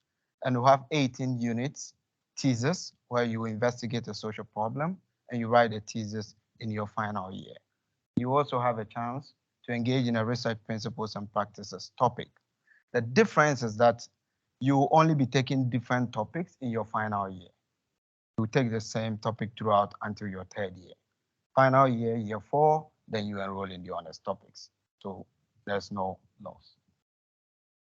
and we have 18 units, thesis, where you investigate a social problem and you write a thesis in your final year. You also have a chance to engage in a research principles and practices topic. The difference is that you will only be taking different topics in your final year. You take the same topic throughout until your third year. Final year, year 4, then you enroll in the honors topics. So there's no loss.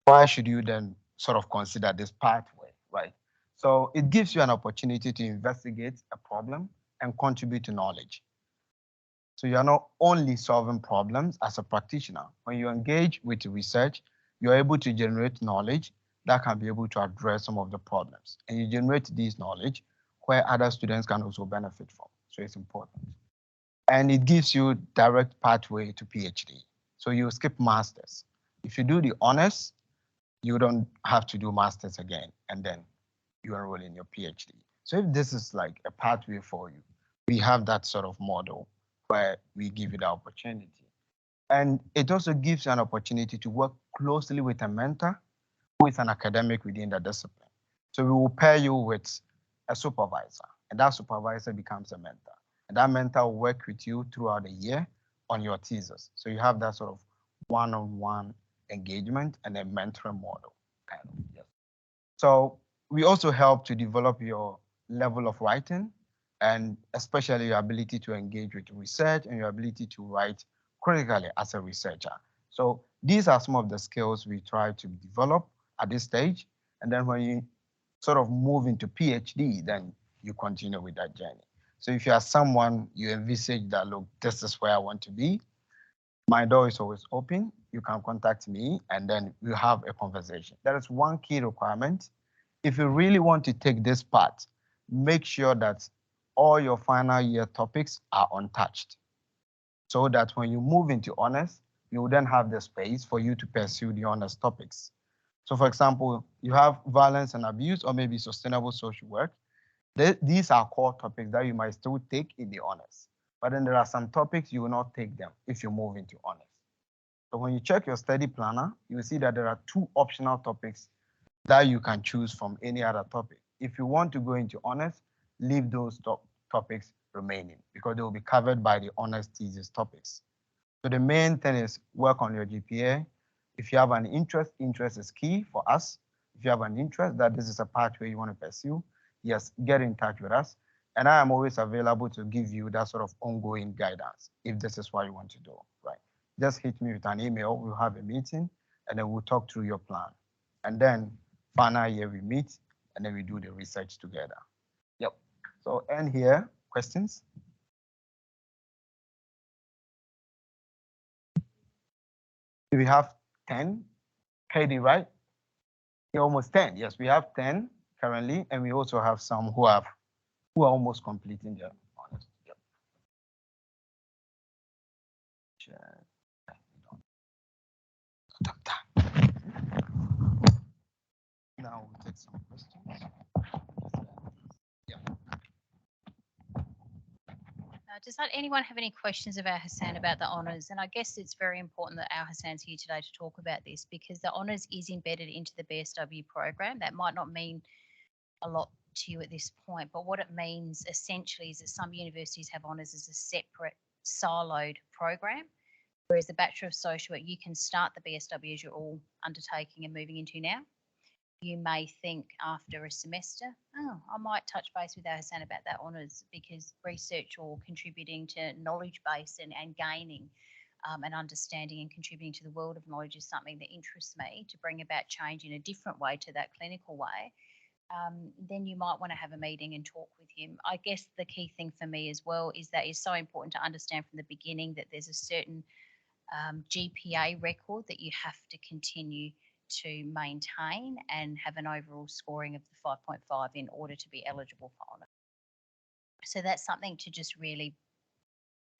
Why should you then sort of consider this pathway, right? So it gives you an opportunity to investigate a problem and contribute to knowledge. So you're not only solving problems as a practitioner. When you engage with research, you're able to generate knowledge that can be able to address some of the problems. And you generate this knowledge where other students can also benefit from. So it's important. And it gives you direct pathway to PhD. So you skip masters. If you do the honors, you don't have to do masters again, and then you enroll in your PhD. So if this is like a pathway for you, we have that sort of model where we give you the opportunity. And it also gives you an opportunity to work closely with a mentor who is an academic within the discipline. So we will pair you with a supervisor, and that supervisor becomes a mentor. And that mentor will work with you throughout the year on your thesis. So you have that sort of one-on-one engagement and a mentoring model, kind of. Yes. So we also help to develop your level of writing, and especially your ability to engage with research and your ability to write critically as a researcher. So these are some of the skills we try to develop at this stage. And then when you sort of move into PhD, then you continue with that journey. So if you are someone you envisage that, look, this is where I want to be, my door is always open. You can contact me and then we'll have a conversation. That is one key requirement. If you really want to take this part, make sure that all your final year topics are untouched, so that when you move into honors, you will then have the space for you to pursue the honors topics. So for example, you have violence and abuse or maybe sustainable social work. These are core topics that you might still take in the honors. But then there are some topics you will not take them if you move into honors. So when you check your study planner, you will see that there are 2 optional topics that you can choose from any other topic. If you want to go into honors, leave those topics remaining because they will be covered by the honors thesis topics. So the main thing is work on your GPA. If you have an interest is key for us. If you have an interest that this is a pathway you want to pursue, yes, get in touch with us. And I am always available to give you that sort of ongoing guidance if this is what you want to do, right? Just hit me with an email, we'll have a meeting, and then we'll talk through your plan. And then final year we meet, and then we do the research together. Yep. So end here, questions? We have 10, Katie, right? You're almost 10. Yes, we have 10 currently, and we also have some who are almost completing their honors. Yep. Now we'll take some questions. Yeah. Does not anyone have any questions about Hassan about the honours? And I guess it's very important that our Hassan's here today to talk about this because the honours is embedded into the BSW program. That might not mean a lot to you at this point, but what it means essentially is that some universities have honours as a separate siloed program, whereas the Bachelor of Social Work, you can start the BSW as you're all undertaking and moving into now. You may think after a semester, oh, I might touch base with Hassan about that honours because research or contributing to knowledge base and gaining and understanding and contributing to the world of knowledge is something that interests me to bring about change in a different way to that clinical way. Then you might want to have a meeting and talk with him. I guess the key thing for me as well is that it's so important to understand from the beginning that there's a certain GPA record that you have to continue to maintain and have an overall scoring of the 5.5 in order to be eligible for honours. So that's something to just really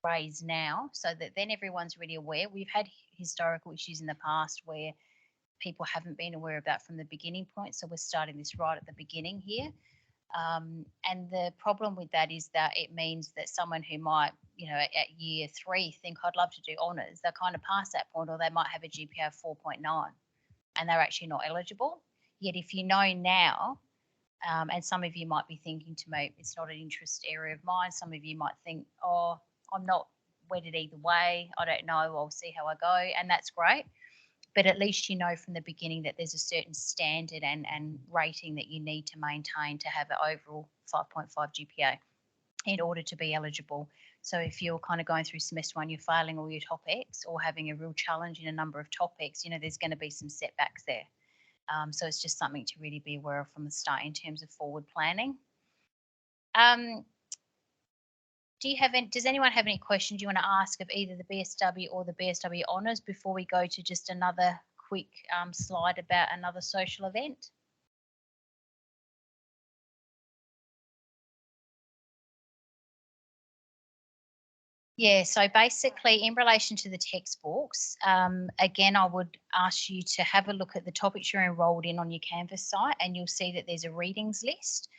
raise now so that then everyone's really aware. We've had historical issues in the past where people haven't been aware of that from the beginning point. So we're starting this right at the beginning here. And the problem with that is that it means that someone who might, at year 3 think I'd love to do honours, they're kind of past that point, or they might have a GPA of 4.9 and they're actually not eligible. Yet if you know now, and some of you might be thinking to me, it's not an interest area of mine. Some of you might think, oh, I'm not wedded either way. I don't know. I'll see how I go. And that's great. But at least you know from the beginning that there's a certain standard and rating that you need to maintain to have an overall 5.5 GPA in order to be eligible. So if you're kind of going through semester 1, you're failing all your topics or having a real challenge in a number of topics, there's going to be some setbacks there. So it's just something to really be aware of from the start in terms of forward planning. Does anyone have any questions you want to ask of either the BSW or the BSW honours before we go to just another quick slide about another social event? Yeah, so basically in relation to the textbooks, again, I would ask you to have a look at the topics you're enrolled in on your Canvas site and you'll see that there's a readings list.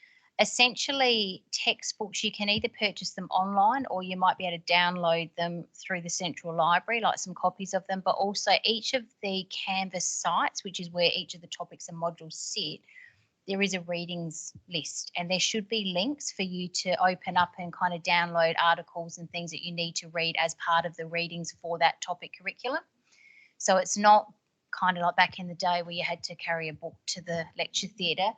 Essentially, textbooks, you can either purchase them online or you might be able to download them through the central library, like some copies of them, but also each of the Canvas sites, which is where each of the topics and modules sit, there is a readings list and there should be links for you to open up and kind of download articles and things that you need to read as part of the readings for that topic curriculum. So it's not kind of like back in the day where you had to carry a book to the lecture theatre.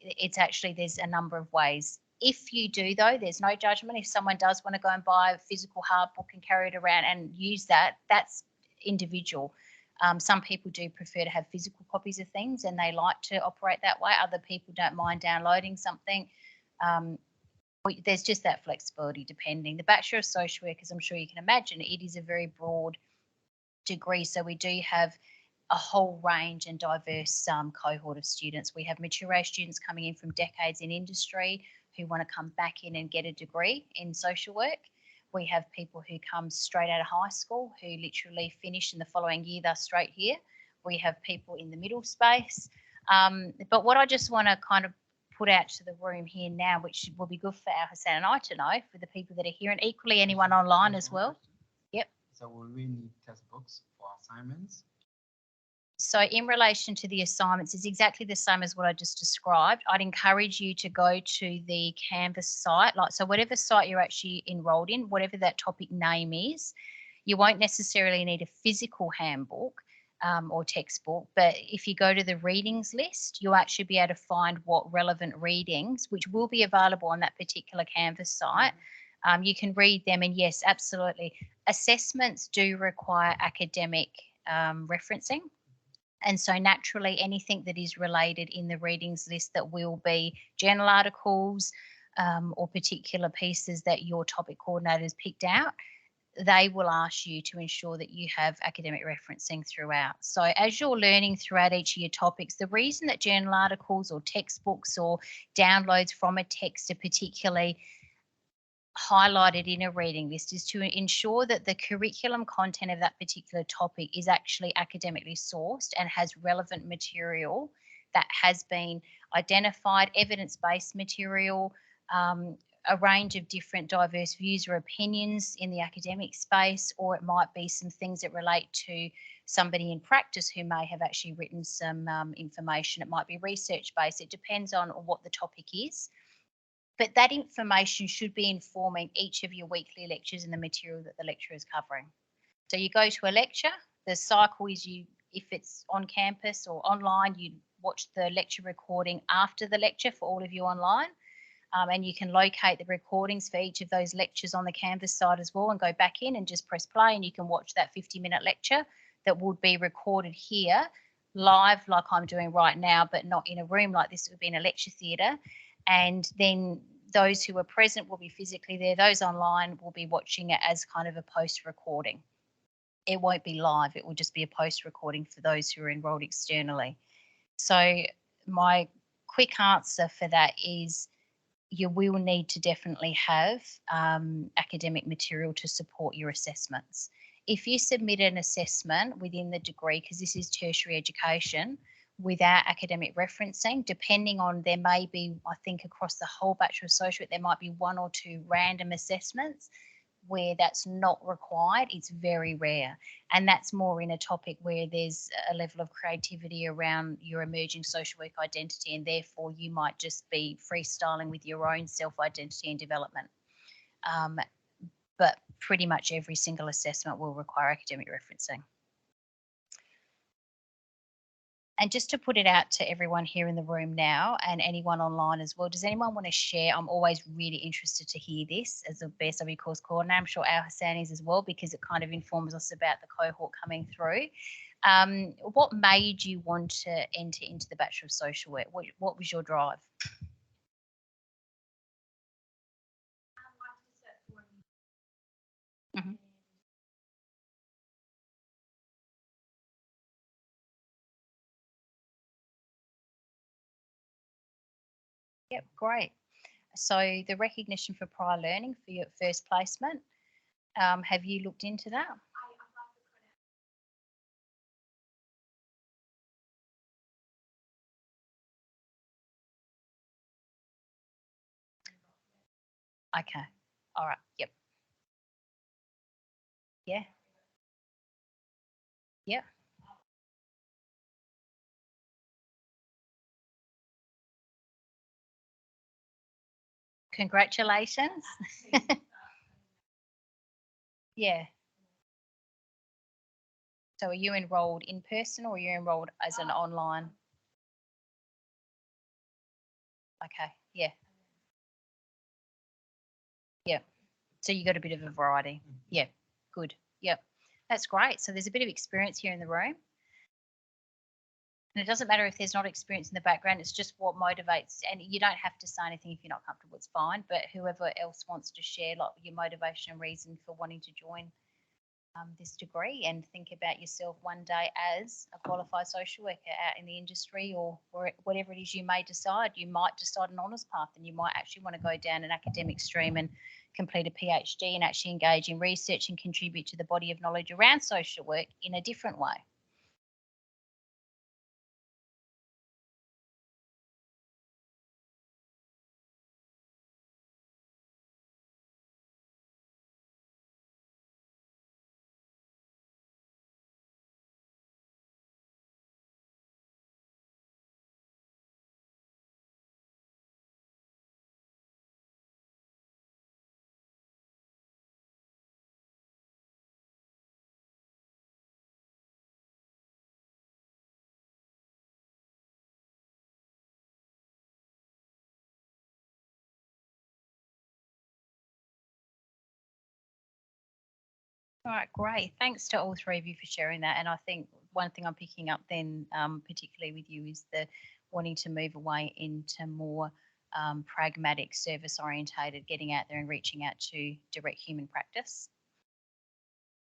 It's actually, there's a number of ways. If you do though, there's no judgment. If someone does want to go and buy a physical hard book and carry it around and use that, that's individual. Some people do prefer to have physical copies of things and they like to operate that way. Other people don't mind downloading something. There's just that flexibility depending. The Bachelor of Social Work, as I'm sure you can imagine, it is a very broad degree. So we do have a whole range and diverse cohort of students. We have mature age students coming in from decades in industry who want to come back in and get a degree in social work. We have people who come straight out of high school who literally finish in the following year, they're straight here. We have people in the middle space. But what I just want to kind of put out to the room here now, which will be good for our Hassan and I to know, for the people that are here, and equally anyone online as well. Yep. So will we need textbooks for assignments? So in relation to the assignments, it's exactly the same as what I just described. I'd encourage you to go to the Canvas site, so whatever site you're actually enrolled in, whatever that topic name is, You won't necessarily need a physical handbook or textbook, but if you go to the readings list, you'll actually be able to find what relevant readings, which will be available on that particular Canvas site. You can read them, and yes, absolutely. Assessments do require academic referencing. And so naturally, anything that is related in the readings list that will be journal articles or particular pieces that your topic coordinators picked out, they will ask you to ensure that you have academic referencing throughout. So as you're learning throughout each of your topics, the reason that journal articles or textbooks or downloads from a text are particularly highlighted in a reading list is to ensure that the curriculum content of that particular topic is actually academically sourced and has relevant material that has been identified, evidence-based material, a range of different diverse views or opinions in the academic space, or it might be some things that relate to somebody in practice who may have actually written some information. It might be research-based. It depends on what the topic is. But that information should be informing each of your weekly lectures and the material that the lecturer is covering. So you go to a lecture, the cycle is if it's on campus or online, you watch the lecture recording after the lecture for all of you online. And you can locate the recordings for each of those lectures on the Canvas site as well and go back in and just press play, and you can watch that 50-minute lecture that would be recorded here live like I'm doing right now, but not in a room like this. It would be in a lecture theatre. And then those who are present will be physically there. Those online will be watching it as kind of a post recording. It won't be live. It will just be a post recording for those who are enrolled externally. So my quick answer for that is you will need to definitely have academic material to support your assessments. If you submit an assessment within the degree, because this is tertiary education, without academic referencing, depending on, there may be, I think across the whole Bachelor of Social Work, there might be 1 or 2 random assessments where that's not required. It's very rare. And that's more in a topic where there's a level of creativity around your emerging social work identity, and therefore you might just be freestyling with your own self-identity and development. But pretty much every single assessment will require academic referencing. And just to put it out to everyone here in the room now and anyone online as well, does anyone want to share? I'm always really interested to hear this as a BSW course coordinator. I'm sure our Hassan is as well, because it kind of informs us about the cohort coming through. What made you want to enter into the Bachelor of Social Work? What was your drive? Mm-hmm. Yep, great. So the recognition for prior learning for your first placement, have you looked into that? Okay. All right. Yep. Yeah. Yep. Congratulations. Yeah. So are you enrolled in person or are you enrolled as an online? Okay. Yeah. Yeah. So you got a bit of a variety. Yeah. Good. Yep. That's great. So there's a bit of experience here in the room. And it doesn't matter if there's not experience in the background, it's just what motivates. And you don't have to say anything if you're not comfortable, it's fine. But whoever else wants to share like your motivation and reason for wanting to join this degree, and think about yourself one day as a qualified social worker out in the industry, or whatever it is you may decide. You might decide an honours path, and you might actually want to go down an academic stream and complete a PhD and actually engage in research and contribute to the body of knowledge around social work in a different way. All right, great. Thanks to all three of you for sharing that. And I think one thing I'm picking up then, particularly with you, is the wanting to move away into more pragmatic, service orientated, getting out there and reaching out to direct human practice.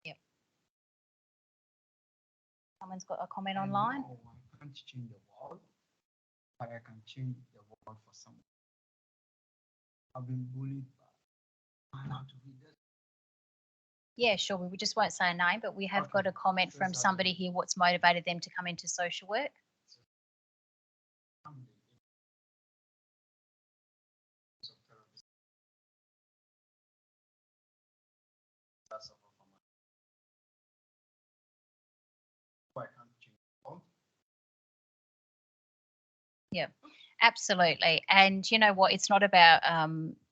Yep. Someone's got a comment online. No, I can't change the world, but I can change the world for someone. I've been bullied by how to read this. Yeah, sure. We just won't say a name, but we have Okay. got a comment from somebody here. What's motivated them to come into social work? Yeah, absolutely. And you know what? It's not about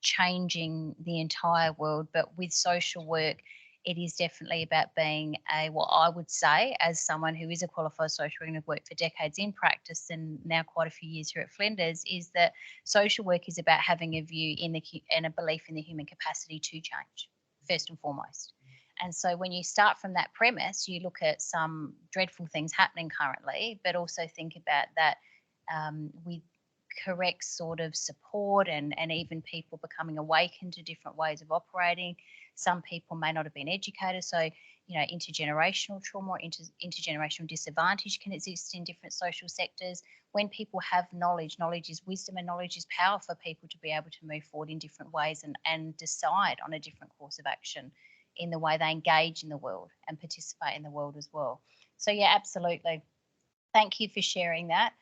changing the entire world, but with social work, it is definitely about being a, what I would say, as someone who is a qualified social worker and have worked for decades in practice and now quite a few years here at Flinders, is that social work is about having a view in the and a belief in the human capacity to change, first and foremost. And so when you start from that premise, you look at some dreadful things happening currently, but also think about that with correct sort of support and even people becoming awakened to different ways of operating. Some people may not have been educated. So, you know, intergenerational trauma or intergenerational disadvantage can exist in different social sectors. When people have knowledge, knowledge is wisdom and knowledge is power for people to be able to move forward in different ways and decide on a different course of action in the way they engage in the world and participate in the world as well. So, yeah, absolutely. Thank you for sharing that.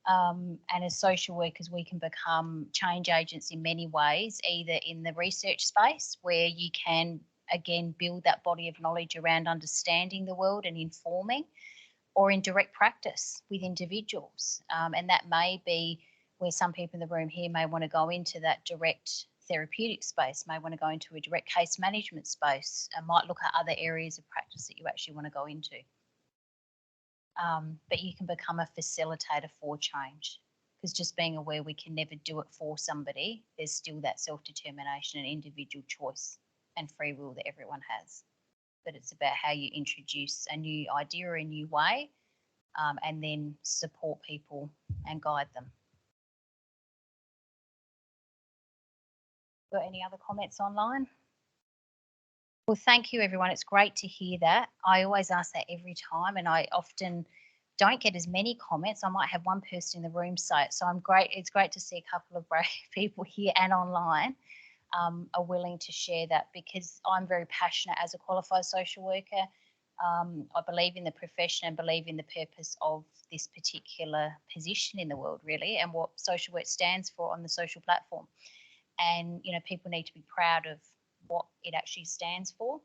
And as social workers, we can become change agents in many ways, either in the research space where you can, again, build that body of knowledge around understanding the world and informing, or in direct practice with individuals. And that may be where some people in the room here may want to go into that direct therapeutic space, may want to go into a direct case management space, and might look at other areas of practice that you actually want to go into. But you can become a facilitator for change, because just being aware we can never do it for somebody, there's still that self-determination and individual choice and free will that everyone has. But it's about how you introduce a new idea or a new way, and then support people and guide them. Got any other comments online? Well, thank you, everyone. It's great to hear that. I always ask that every time, and I often don't get as many comments. I might have one person in the room say it. So I'm great. It's great to see a couple of brave people here and online are willing to share that, because I'm very passionate as a qualified social worker. I believe in the profession and believe in the purpose of this particular position in the world, really, and what social work stands for on the social platform. And, you know, people need to be proud of what it actually stands for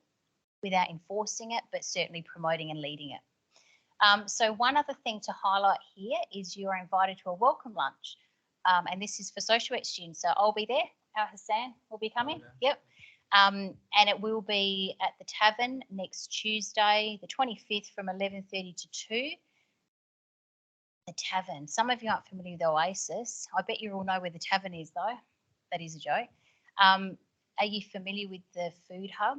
without enforcing it, but certainly promoting and leading it. So one other thing to highlight here is you are invited to a welcome lunch. And this is for social work students. So I'll be there. Hassan will be coming. Yep. And it will be at the Tavern next Tuesday, the 25th, from 11:30 to 2. The Tavern. Some of you aren't familiar with Oasis. I bet you all know where the Tavern is, though. That is a joke. Are you familiar with the food hub?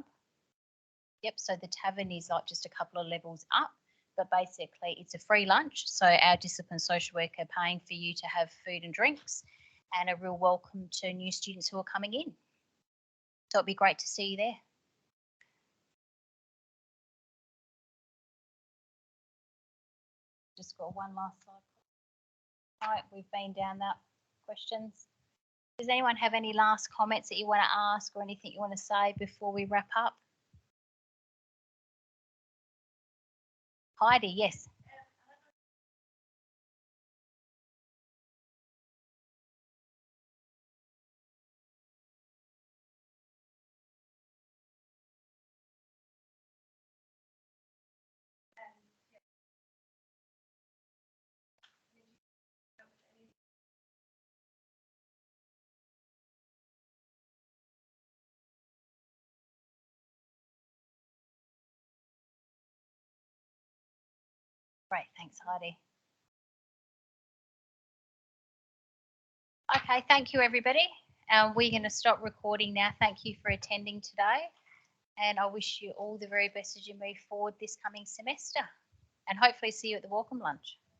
Yep, so the Tavern is like just a couple of levels up, but basically it's a free lunch. So our discipline social worker paying for you to have food and drinks, and a real welcome to new students who are coming in. So it'd be great to see you there. Just got one last slide. All right, we've been down that. Questions? Does anyone have any last comments that you want to ask or anything you want to say before we wrap up? Heidi, yes. Great, thanks, Heidi. Okay, thank you, everybody. We're going to stop recording now. Thank you for attending today. And I wish you all the very best as you move forward this coming semester. And hopefully see you at the welcome lunch.